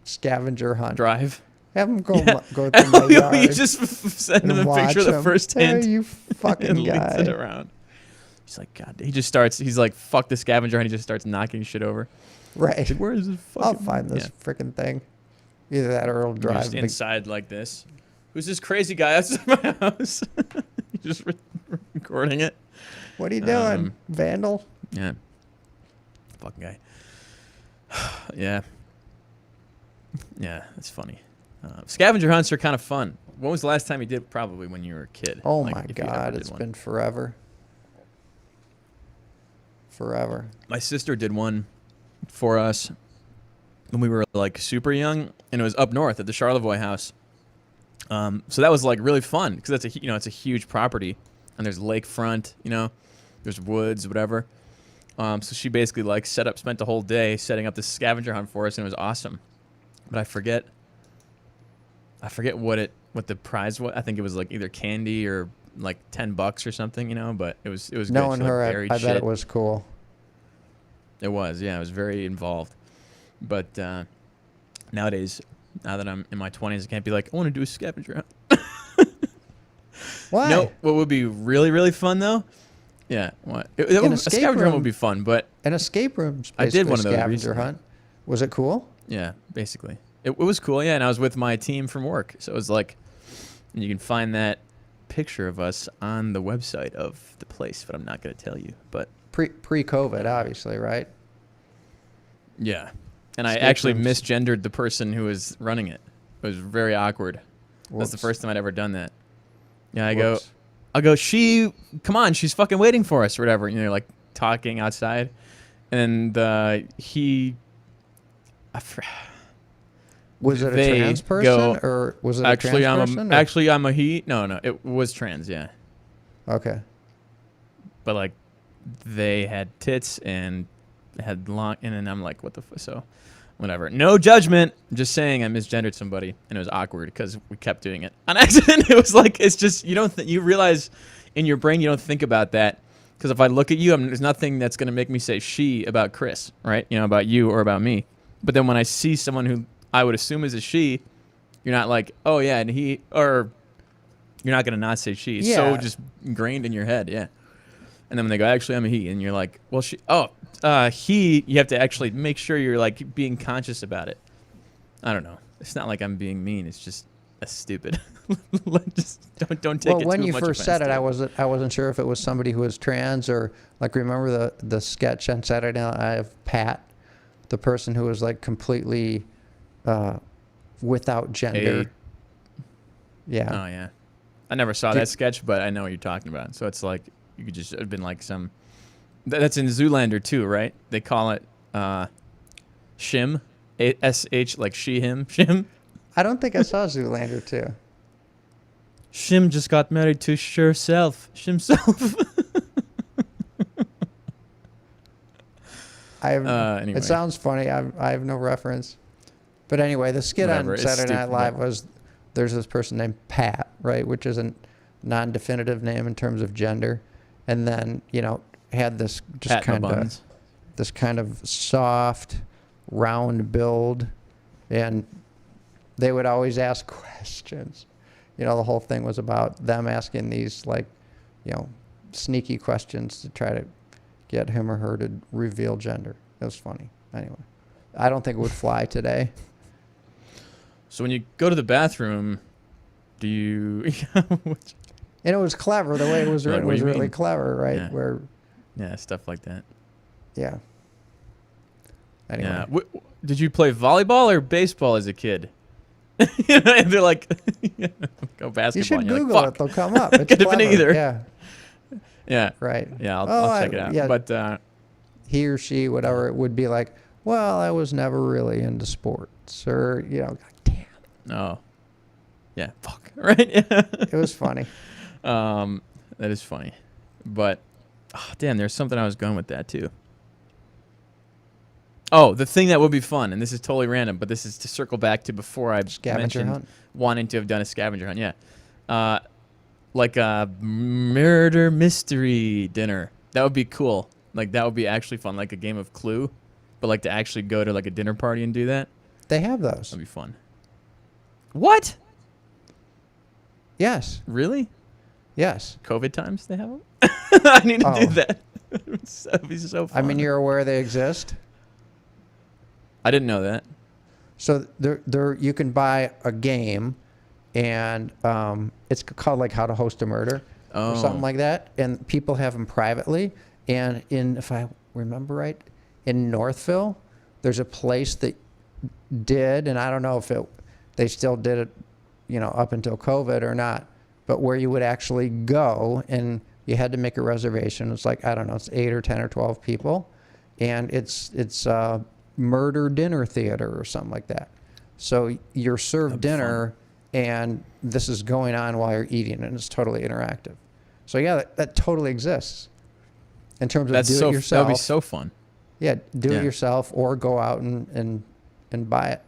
S1: scavenger hunt.
S2: Drive.
S1: Have him go through my yard.
S2: You just send him a picture of the first hint.
S1: Hey, you fucking
S2: and
S1: guy.
S2: leads it around. He's like, God. He's like, fuck the scavenger, and he just starts knocking shit over.
S1: Right.
S2: Like, where is this fucking...
S1: I'll find this freaking thing. Either that or it'll drive.
S2: Just inside like this. Who's this crazy guy outside my house? Just recording it.
S1: What are you doing, vandal?
S2: Yeah. Fucking guy. Yeah. Yeah, that's funny. Scavenger hunts are kind of fun. When was the last time you did? Probably when you were a kid.
S1: Oh
S2: Like,
S1: my
S2: if you ever
S1: God,
S2: did
S1: it's
S2: one.
S1: been forever. Forever.
S2: My sister did one for us when we were like super young, and it was up north at the Charlevoix house. So that was like really fun because that's it's a huge property, and there's lakefront, there's woods, whatever. So she basically like spent the whole day setting up this scavenger hunt for us, and it was awesome. But I forget what the prize was. I think it was like either candy or like $10 or something, but it was good.
S1: Knowing
S2: She, like,
S1: her,
S2: buried
S1: I bet
S2: shit.
S1: it was cool.
S2: It was, yeah. It was very involved. But nowadays, now that I'm in my 20s, I can't be like, I want to do a scavenger hunt.
S1: Why?
S2: No, what would be really, really fun, though? Yeah, what? A scavenger hunt would be fun, but...
S1: An escape room.
S2: I did one of those
S1: scavenger
S2: recently.
S1: hunt. Was it cool?
S2: Yeah, basically. It was cool, yeah, and I was with my team from work. So it was like... You can find that picture of us on the website of the place, but I'm not going to tell you, but...
S1: Pre-COVID, obviously, right?
S2: Yeah. And I
S1: Escape
S2: actually
S1: rooms.
S2: misgendered the person who was running it. It was very awkward. That's the
S1: Whoops.
S2: first time I'd ever done that. Yeah,
S1: Whoops.
S2: I'll go, come on, she's fucking waiting for us or whatever. Like talking outside. And
S1: Was it a
S2: they
S1: trans person
S2: go,
S1: or was it
S2: actually,
S1: a trans person?
S2: I'm a he. No, it was trans, yeah.
S1: Okay.
S2: But like they had tits and had long, and then I'm like, what the fuck? So whatever. No judgment. I'm just saying I misgendered somebody, and it was awkward because we kept doing it on accident. It was like, it's just, you realize in your brain you don't think about that. Because if I look at you, there's nothing that's going to make me say she about Chris, right? About you or about me. But then when I see someone who I would assume is a she, you're not like, oh yeah, and he, or you're not going to not say she. It's so just ingrained in your head, yeah. And then when they go, actually, I'm a he, and you're like, well, he, you have to actually make sure you're like being conscious about it. I don't know. It's not like I'm being mean. It's just that's stupid. Just don't take it too much.
S1: Well, when you first said it,
S2: to.
S1: I wasn't sure if it was somebody who was trans or like remember the sketch on Saturday Night Live, Pat, the person who was like completely without gender. Yeah.
S2: Oh yeah. I never saw that sketch, but I know what you're talking about. So it's like you could just have been like some. That's in Zoolander too, right? They call it shim, SH, like she, him, shim.
S1: I don't think I saw Zoolander too.
S2: Shim just got married to Shimself. Anyway.
S1: It sounds funny. I have no reference. But anyway, the skit
S2: Whatever,
S1: on
S2: it's
S1: Saturday Night
S2: stupid,
S1: Live
S2: but-
S1: was there's this person named Pat, right, which is a non-definitive name in terms of gender, and then had this just
S2: Pat
S1: kind of
S2: Buns.
S1: this kind of soft, round build, and they would always ask questions. The whole thing was about them asking these sneaky questions to try to get him or her to reveal gender. It was funny. Anyway, I don't think it would fly today.
S2: So when you go to the bathroom, do you?
S1: And it was clever. The way it was
S2: Like,
S1: written
S2: what do
S1: was
S2: you
S1: really
S2: mean?
S1: clever, right?
S2: Yeah.
S1: Where,
S2: Yeah, stuff like that.
S1: yeah. Anyway.
S2: Yeah. Did you play volleyball or baseball as a kid? And they're like, go basketball.
S1: You should
S2: and you're
S1: Google
S2: like,
S1: it.
S2: Fuck.
S1: They'll come up. It's
S2: Could have been
S1: clever.
S2: either.
S1: Yeah.
S2: Yeah.
S1: Right.
S2: Yeah,
S1: Oh,
S2: I'll check it out.
S1: yeah.
S2: But
S1: He or she, whatever, it would be like, well, I was never really into sports, or God damn.
S2: no. Yeah. Fuck. Right. Yeah.
S1: It was funny.
S2: That is funny, but damn, there's something I was going with that too. Oh, the thing that would be fun, and this is totally random, but this is to circle back to before I
S1: Scavenger
S2: mentioned
S1: hunt.
S2: wanting to have done a scavenger hunt. Yeah, like a murder mystery dinner. That would be cool. Like that would be actually fun, like a game of Clue, but like to actually go to like a dinner party and do that.
S1: They have those.
S2: That'd be fun. What?
S1: Yes.
S2: Really?
S1: Yes.
S2: COVID times they have them? I need to do
S1: Oh.
S2: that. That'd be so fun.
S1: I mean, you're aware they exist.
S2: I didn't know that.
S1: So there you can buy a game, and it's called like How to Host a Murder or something like that. And people have them privately. And if I remember right, in Northville, there's a place that did, and I don't know if they still did it, up until COVID or not, but where you would actually go and you had to make a reservation. It's like, I don't know, it's 8 or 10 or 12 people, and it's a murder dinner theater or something like that. So you're served dinner, and this is going on while you're eating, and it's totally interactive. So yeah, that totally exists in terms of do it yourself.
S2: That would be so fun.
S1: Yeah, do it yourself or go out and buy it.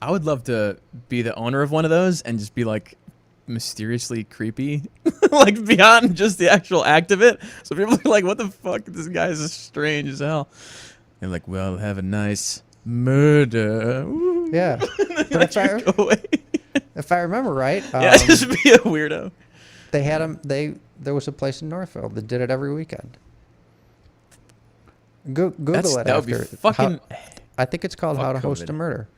S2: I would love to be the owner of one of those and just be like mysteriously creepy, like beyond just the actual act of it. So people are like, what the fuck? This guy is strange as hell. They're like, well, have a nice murder. Ooh.
S1: Yeah. But if I remember right,
S2: yeah, just be a weirdo.
S1: They had them. There was a place in Northfield that did it every weekend. Google it.
S2: That would be fucking.
S1: I think it's called How to Host a Murder,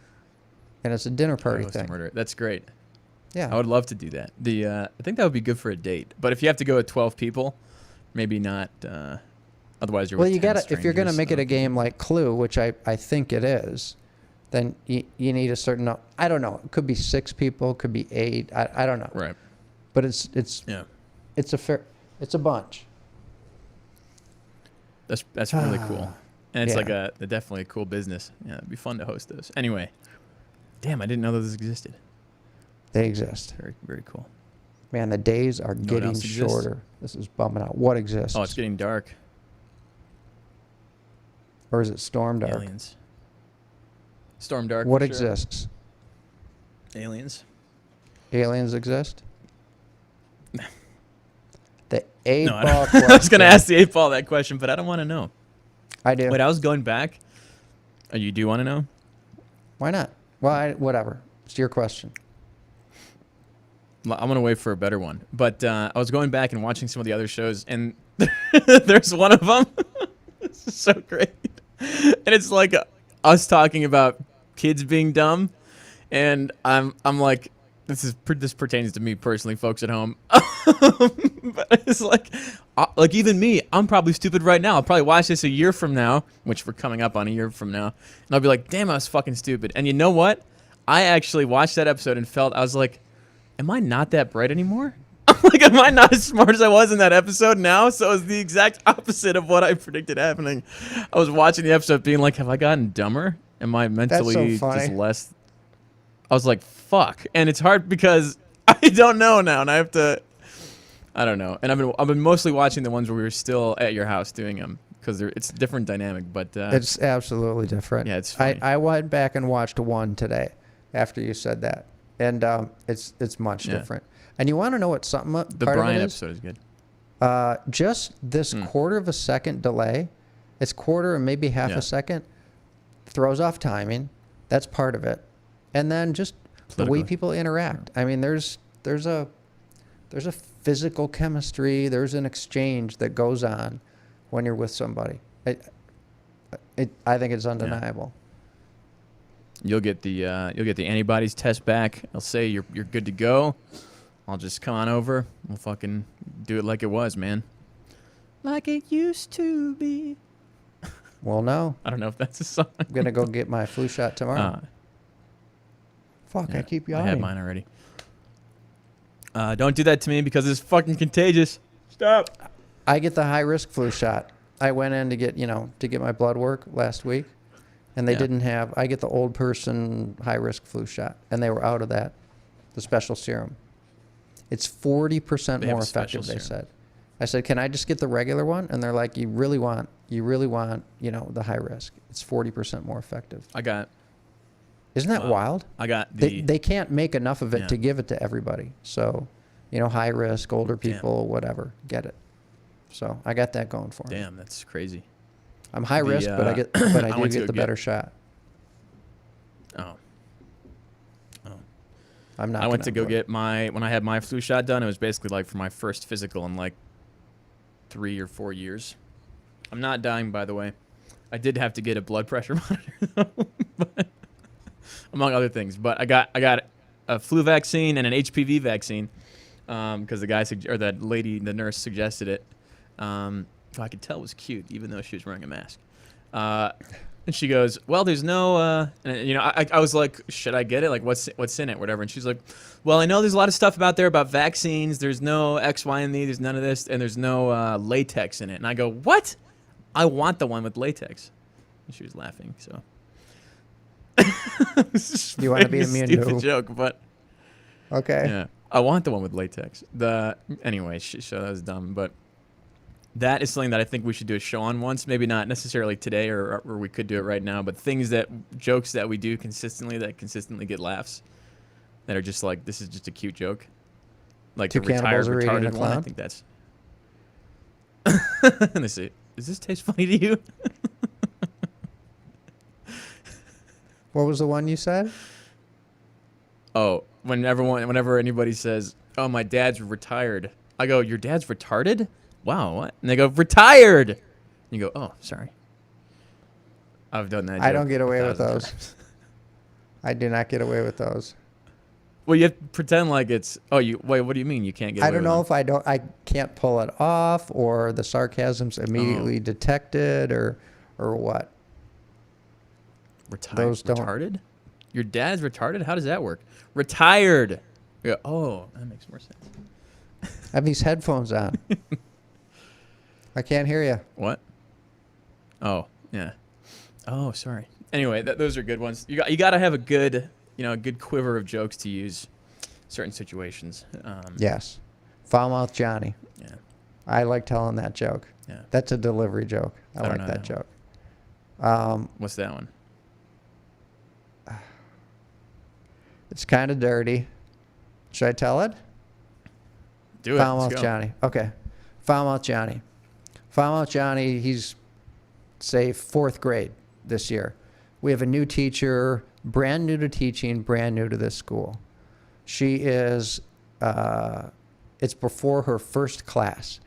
S1: and it's a dinner party thing.
S2: Murder. That's great.
S1: Yeah,
S2: I would love to do that. I think that would be good for a date. But if you have to go with 12 people, maybe not. Otherwise, you're. Well,
S1: you gotta. If you're gonna make it a game like Clue, which I think it is, then you need a certain. I don't know. It could be 6 people. Could be 8. I don't know.
S2: Right.
S1: But it's a bunch.
S2: That's really cool, and it's like definitely a cool business. Yeah, it'd be fun to host those. Anyway, damn, I didn't know those existed.
S1: They exist.
S2: Very, very cool.
S1: Man, the days are getting shorter. This is bumming out. What exists?
S2: Oh, it's getting dark.
S1: Or is it Storm Dark?
S2: Aliens. Storm Dark.
S1: What exists?
S2: Aliens.
S1: Aliens exist? The 8-ball
S2: question. I was going to ask the 8-ball that question, but I don't want to know.
S1: I do.
S2: Wait, I was going back. Oh, you do want to know?
S1: Why not? Well, whatever. It's your question.
S2: I'm going to wait for a better one. But I was going back and watching some of the other shows, and there's one of them. This is so great. And it's like us talking about kids being dumb. And I'm like, this pertains to me personally, folks at home. But it's like even me, I'm probably stupid right now. I'll probably watch this a year from now, which we're coming up on a year from now, and I'll be like, damn, I was fucking stupid. And you know what? I actually watched that episode and I was like, am I not that bright anymore? Like, am I not as smart as I was in that episode now? So it's the exact opposite of what I predicted happening. I was watching the episode being like, have I gotten dumber? Am I mentally just less? I was like, fuck. And it's hard because I don't know now, and I don't know. And I've been mostly watching the ones where we were still at your house doing them because it's a different dynamic. But
S1: it's absolutely different.
S2: Yeah, it's funny.
S1: I went back and watched one today after you said that, and it's much different. And you want to know what something
S2: the
S1: part
S2: Brian
S1: of it is?
S2: episode is good.
S1: Just this quarter of a second delay, it's quarter and maybe half a second, throws off timing. That's part of it. And then just the way people interact. I mean, there's a physical chemistry. There's an exchange that goes on when you're with somebody. I think it's undeniable.
S2: Yeah. You'll get the antibodies test back. I'll say you're good to go. I'll just come on over. We'll fucking do it like it was, man. Like it used to be.
S1: Well, no.
S2: I don't know if that's a song.
S1: I'm gonna go get my flu shot tomorrow. Fuck, yeah, I keep yawning.
S2: I had mine already. Don't do that to me because it's fucking contagious. Stop.
S1: I get the high risk flu shot. I went in to get my blood work last week, and they didn't have. I get the old person high risk flu shot, and they were out of that, the special serum. It's 40% more effective. They said. I said, can I just get the regular one? And they're like, you really want, the high risk. It's 40% more effective. Isn't that wild?
S2: They
S1: can't make enough of it to give it to everybody. So, high risk, older people, whatever, get it. So I got that going for me.
S2: Damn, that's crazy.
S1: I'm high risk, but I do get the better shot.
S2: Oh.
S1: I'm not.
S2: I went to go get when I had my flu shot done, it was basically like for my first physical in like 3 or 4 years. I'm not dying, by the way. I did have to get a blood pressure monitor, though, but, among other things. But I got a flu vaccine and an HPV vaccine because the nurse suggested it. Who I could tell was cute, even though she was wearing a mask. And she goes, well, there's no, and, you know, I was like, should I get it? Like, what's in it, whatever. And she's like, well, I know there's a lot of stuff out there about vaccines. There's no X, Y, and Z. There's none of this, and there's no latex in it. And I go, what? I want the one with latex. And she was laughing. So
S1: You want to be immune to?
S2: Stupid joke, but
S1: Okay.
S2: yeah, I want the one with latex. Anyway, so that was dumb, but. That is something that I think we should do a show on once. Maybe not necessarily today, or we could do it right now. But jokes that we do consistently that consistently get laughs, that are just like, this is just a cute joke, like
S1: Two
S2: the retired
S1: cannibals are eating a
S2: retarded one. I
S1: clown?
S2: think that's. Let me see. Does this taste funny to you?
S1: What was the one you said?
S2: Oh, whenever anybody says, "Oh, my dad's retired," I go, "Your dad's retarded?" Wow, what? And they go, retired. And you go, oh, sorry. I've done that.
S1: I don't get away with those. I do not get away with those.
S2: Well, you have to pretend like it's. Oh, wait. What do you mean you can't get?
S1: I don't know if I can't pull it off, or the sarcasm's immediately detected, or what.
S2: Retarded? Your dad's retarded? How does that work? Retired. Yeah. Oh, that makes more sense.
S1: I have these headphones on. I can't hear you.
S2: What? Oh, yeah. Oh, sorry. Anyway, those are good ones. You got to have a good quiver of jokes to use certain situations.
S1: Yes. Foul-mouthed Johnny.
S2: Yeah.
S1: I like telling that joke.
S2: Yeah.
S1: That's a delivery joke. I like that joke.
S2: What's that one?
S1: It's kind of dirty. Should I tell it?
S2: Do it.
S1: Foul-mouthed Johnny. Okay. Foul-mouthed Johnny. Foul-mouthed Johnny, he's, say, 4th grade this year. We have a new teacher, brand new to teaching, brand new to this school. She is, it's before her first class.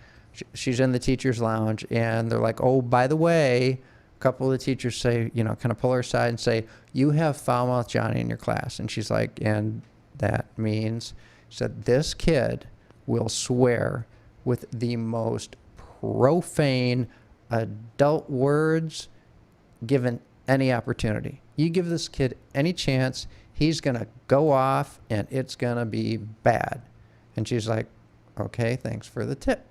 S1: She's in the teacher's lounge, and they're like, oh, by the way, a couple of the teachers say, kind of pull her aside and say, you have foul-mouthed Johnny in your class. And she's like, and that means, she said, this kid will swear with the most profane adult words given any opportunity. You give this kid any chance, he's going to go off and it's going to be bad. And she's like, okay, thanks for the tip.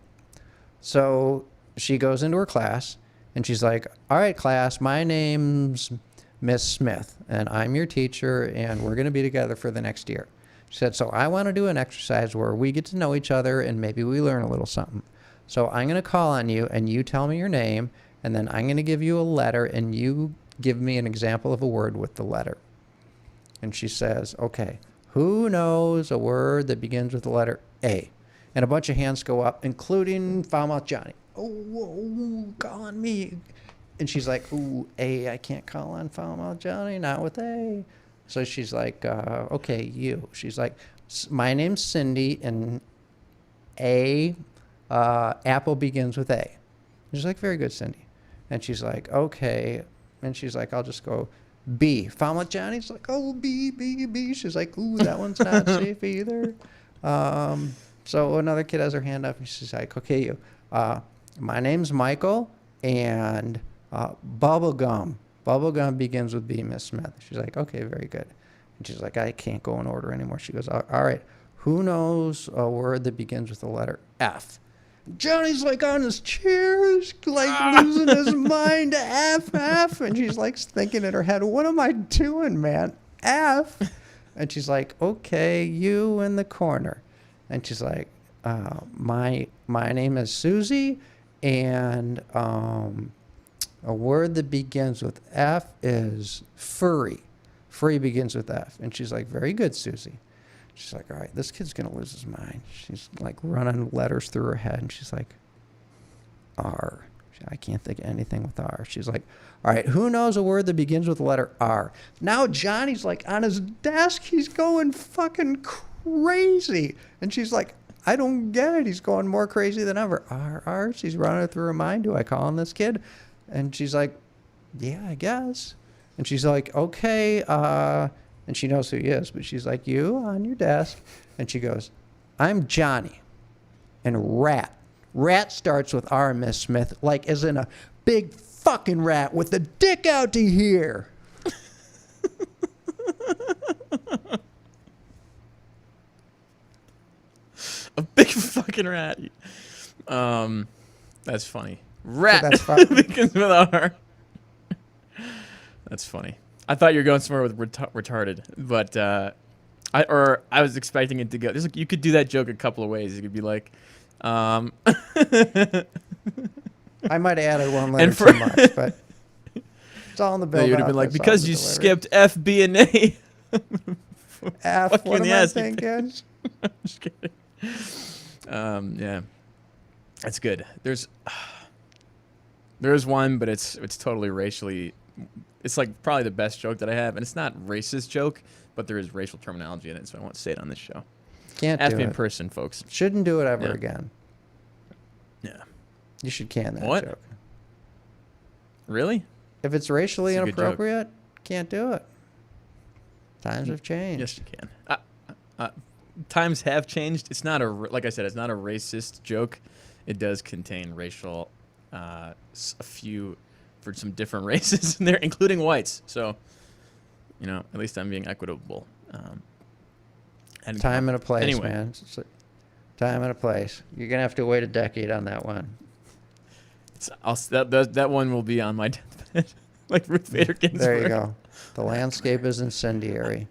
S1: So she goes into her class and she's like, all right, class, my name's Miss Smith and I'm your teacher and we're going to be together for the next year. She said, so I want to do an exercise where we get to know each other and maybe we learn a little something. So I'm going to call on you and you tell me your name and then I'm going to give you a letter and you give me an example of a word with the letter. And she says, okay, who knows a word that begins with the letter A? And a bunch of hands go up, including foul-mouthed Johnny. Oh, call on me. And she's like, ooh, A, I can't call on foul-mouthed Johnny, not with A. So she's like, okay, you. She's like, my name's Cindy, and apple begins with A. She's like, very good, Cindy. And she's like, okay. And she's like, I'll just go B. Foul-mouthed Johnny's like, oh, B, B, B. She's like, ooh, that one's not safe either. So another kid has her hand up, and she's like, okay, you. My name's Michael, and bubblegum. Bubblegum begins with B, Miss Smith. She's like, okay, very good. And she's like, I can't go in order anymore. She goes, all right, who knows a word that begins with the letter F? Johnny's like on his chair, like losing his mind. F. And she's like thinking in her head, what am I doing, man? F. And she's like, okay, you in the corner. And she's like, my name is Susie, and a word that begins with F is furry. Furry begins with F. And she's like, very good, Susie. She's like, all right, this kid's going to lose his mind. She's like running letters through her head. And she's like, R. I can't think of anything with R. She's like, all right, who knows a word that begins with the letter R? Now Johnny's like on his desk. He's going fucking crazy. And she's like, I don't get it. He's going more crazy than ever. R. She's running it through her mind. Do I call on this kid? And she's like, yeah, I guess. And she's like, okay, and she knows who he is, but she's like, you on your desk. And she goes, I'm Johnny. And rat. Rat starts with R, Miss Smith, like as in a big fucking rat with the dick out to here.
S2: A big fucking rat. That's funny. Rat.
S1: So that's fine.
S2: Begins with R. That's funny. I thought you were going somewhere with retarded, but I was expecting it to go. You could do that joke a couple of ways. You could be like,
S1: I might have added one letter too much, but it's all in the build.
S2: You would have been like, because you skipped F, B, and A.
S1: F,
S2: Fuck
S1: what
S2: you in
S1: am
S2: the
S1: I
S2: ass.
S1: thinking?
S2: I'm just kidding. Yeah, that's good. There's one, but it's totally racially. It's like probably the best joke that I have, and it's not racist joke, but there is racial terminology in it, so I won't say it on this show.
S1: Can't
S2: Ask
S1: do
S2: me in
S1: it.
S2: person, folks.
S1: Shouldn't do it ever
S2: Yeah.
S1: again.
S2: Yeah.
S1: You should can that
S2: What?
S1: joke.
S2: Really?
S1: If it's racially
S2: It's a good joke.
S1: inappropriate, can't do it. Times have changed.
S2: Yes, you can. Times have changed. It's not like I said, it's not a racist joke. It does contain racial, a few for some different races in there, including whites. So, at least I'm being equitable.
S1: Time and a place,
S2: Anyway.
S1: man. It's like time and a place. You're gonna have to wait a decade on that one.
S2: That one will be on my deathbed, like Ruth Bader Ginsburg.
S1: There you go. The landscape is incendiary.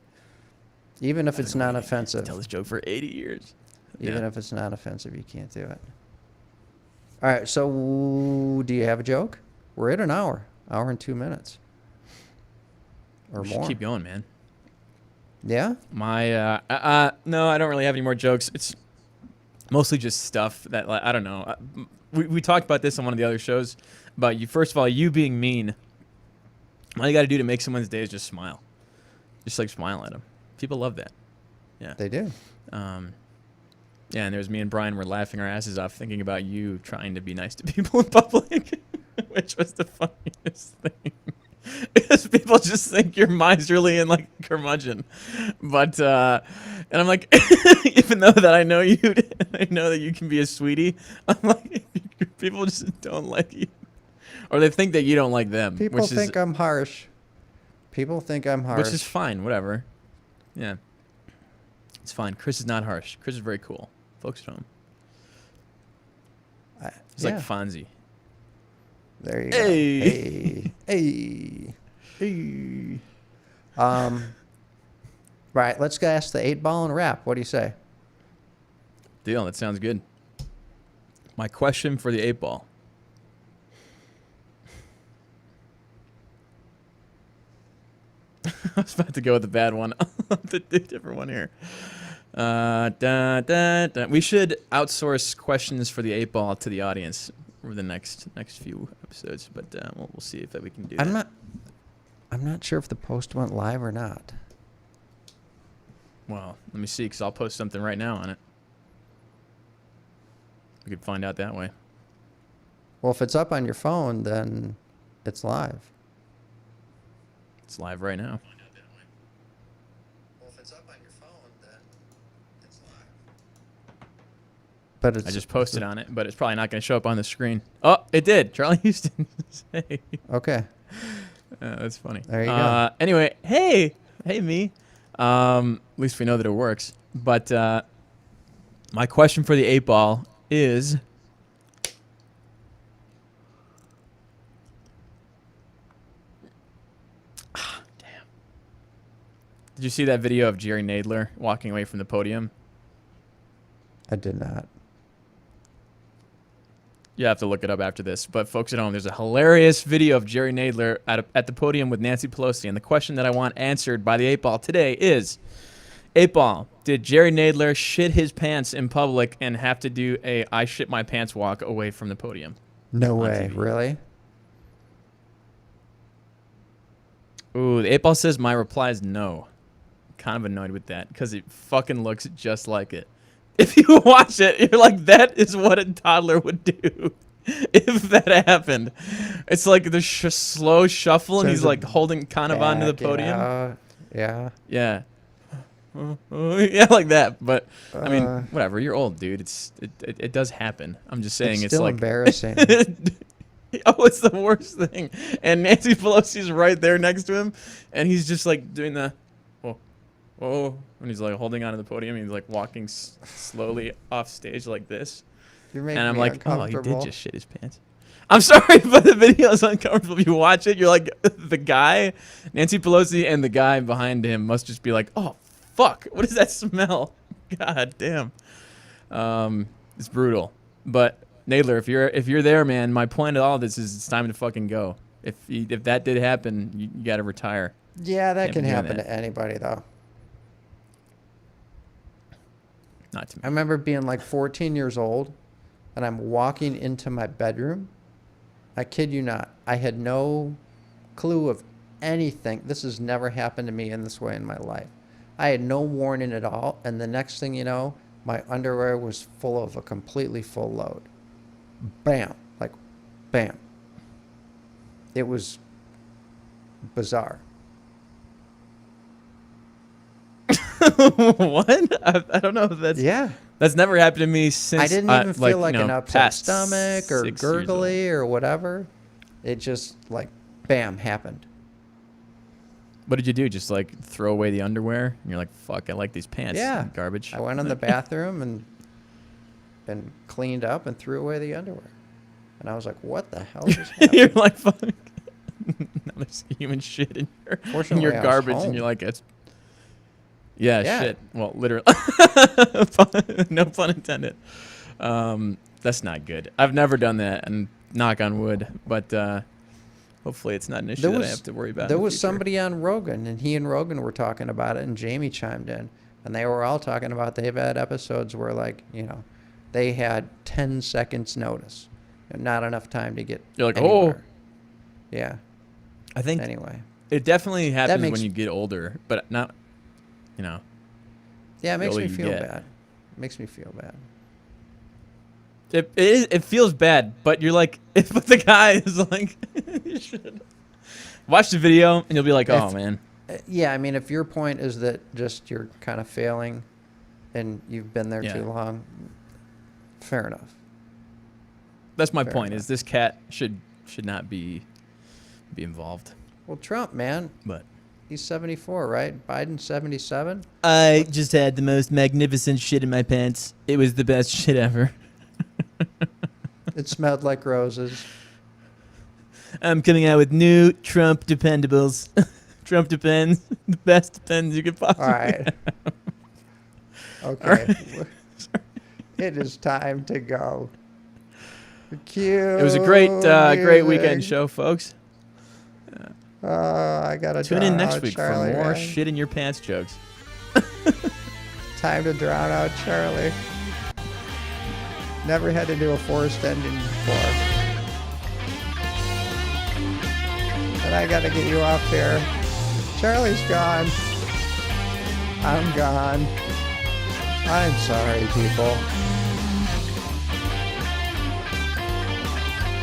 S1: Even if it's not offensive.
S2: Tell this joke for 80 years.
S1: Even if it's not offensive, you can't do it. All right, so do you have a joke? We're at an hour and 2 minutes. Or
S2: We should
S1: more.
S2: keep going, man.
S1: Yeah?
S2: My no, I don't really have any more jokes. It's mostly just stuff that, like, I don't know. We talked about this on one of the other shows about you. First of all, you being mean. All you got to do to make someone's day is just smile. Just like smile at them. People love that. Yeah.
S1: They do.
S2: Yeah, and there's me and Brian were laughing our asses off thinking about you trying to be nice to people in public, which was the funniest thing. Because people just think you're miserly and like curmudgeon. But, and I'm like, even though that I know you, and I know that you can be a sweetie, I'm like, people just don't like you. Or they think that you don't like them.
S1: People think I'm harsh. People think I'm harsh.
S2: Which is fine, whatever. Yeah. It's fine. Chris is not harsh. Chris is very cool. Folks know him. He's like Fonzie.
S1: There you
S2: Hey.
S1: go. Hey.
S2: Hey.
S1: Right, let's go ask the 8-ball and wrap. What do you say?
S2: Deal. That sounds good. My question for the 8-ball. I was about to go with the bad one. The different one here. We should outsource questions for the 8-ball to the audience over the next few episodes, but we'll see if we can do that.
S1: I'm not sure if the post went live or not.
S2: Well, let me see, because I'll post something right now on it. We could find out that way.
S1: Well, if it's up on your phone, then it's live.
S2: It's live right now.
S1: Well, if it's up on your phone, then it's live. But it's
S2: I just posted on it, but it's probably not going to show up on the screen. Oh, it did. Charlie Houston. Hey.
S1: Okay.
S2: That's funny.
S1: There you go.
S2: Anyway, hey me. At least we know that it works. But my question for the 8-ball is, damn. Did you see that video of Jerry Nadler walking away from the podium?
S1: I did not.
S2: You have to look it up after this. But folks at home, there's a hilarious video of Jerry Nadler at the podium with Nancy Pelosi. And the question that I want answered by the 8-ball today is, 8-ball, did Jerry Nadler shit his pants in public and have to do a I shit my pants walk away from the podium?
S1: No way.
S2: TV.
S1: Really?
S2: Ooh, the 8-ball says my reply is no. Kind of annoyed with that because it fucking looks just like it. If you watch it, you're like, that is what a toddler would do if that happened. It's like the slow shuffle, and he's like holding kind of onto the podium.
S1: Yeah.
S2: Yeah. Yeah, like that. But I mean, whatever. You're old, dude. It does happen. I'm just saying,
S1: It's
S2: it's
S1: still
S2: like
S1: embarrassing.
S2: Oh, it's the worst thing. And Nancy Pelosi's right there next to him, and he's just like doing the, whoa, and he's like holding onto the podium. He's like walking slowly off stage like this.
S1: You're making
S2: And I'm
S1: me
S2: like, oh, he
S1: uncomfortable.
S2: did just shit his pants. I'm sorry, but the video is uncomfortable. If you watch it, you're like, the guy, Nancy Pelosi, and the guy behind him must just be like, oh, fuck, what does that smell? God damn. It's brutal. But Nadler, if you're there, man, my point of all this is it's time to fucking go. If that did happen, you got to retire.
S1: Yeah, that
S2: Can't
S1: can
S2: be doing
S1: happen
S2: that.
S1: to anybody, though.
S2: Not to me.
S1: I remember being like 14 years old, and I'm walking into my bedroom. I kid you not. I had no clue of anything. This has never happened to me in this way in my life. I had no warning at all, and the next thing you know, my underwear was full of a completely full load. Bam. Like, bam. It was bizarre.
S2: What? I don't know if that's...
S1: Yeah.
S2: That's never happened to me since...
S1: I didn't even feel like an upset
S2: past
S1: stomach or
S2: 6 years
S1: gurgly or whatever. It just, like, bam, happened.
S2: What did you do? Just like throw away the underwear? And you're like, fuck, I like these pants.
S1: Yeah.
S2: Garbage.
S1: I went in the bathroom and cleaned up and threw away the underwear. And I was like, what the hell just happened?
S2: You're like, fuck. Now there's human shit in
S1: Fortunately,
S2: your
S1: I was
S2: garbage,
S1: home.
S2: and you're like, it's... Yeah,
S1: Yeah.
S2: shit. Well, literally. No pun intended. That's not good. I've never done that, and knock on wood, but hopefully it's not an issue that I have to worry about.
S1: There
S2: in the
S1: was
S2: future.
S1: somebody on Rogan, and he and Rogan were talking about it, and Jamie chimed in. And they were all talking about they've had episodes where, like, you know, they had 10 seconds notice. And not enough time to get
S2: You're like,
S1: anywhere. Yeah.
S2: I think
S1: Anyway.
S2: it definitely happens
S1: makes-
S2: when you get older, but not, you know.
S1: Yeah, it makes
S2: older
S1: me
S2: you
S1: feel
S2: get.
S1: bad. It makes me feel bad.
S2: It feels bad, but you're like, if the guy is like, you should watch the video, and you'll be like, oh, man.
S1: Yeah, I mean, if your point is that just you're kind of failing and you've been there
S2: Yeah.
S1: too long, fair enough.
S2: That's my
S1: Fair
S2: point,
S1: enough.
S2: is this cat should not be involved.
S1: Well, Trump, man,
S2: But
S1: he's 74, right? Biden 77.
S2: I just had the most magnificent shit in my pants. It was the best shit ever.
S1: It smelled like roses.
S2: I'm coming out with new Trump Dependables. Trump Depends. The best Depends you could possibly.
S1: All right. Okay. It is time to go. Cue
S2: It was a great
S1: music.
S2: weekend show, folks.
S1: I gotta
S2: Tune in
S1: drown
S2: next
S1: out
S2: week
S1: Charlie,
S2: for more
S1: man.
S2: shit in your pants jokes.
S1: Time to drown out Charlie. Never had to do a forced ending before. But I gotta get you off here. Charlie's gone. I'm gone. I'm sorry, people.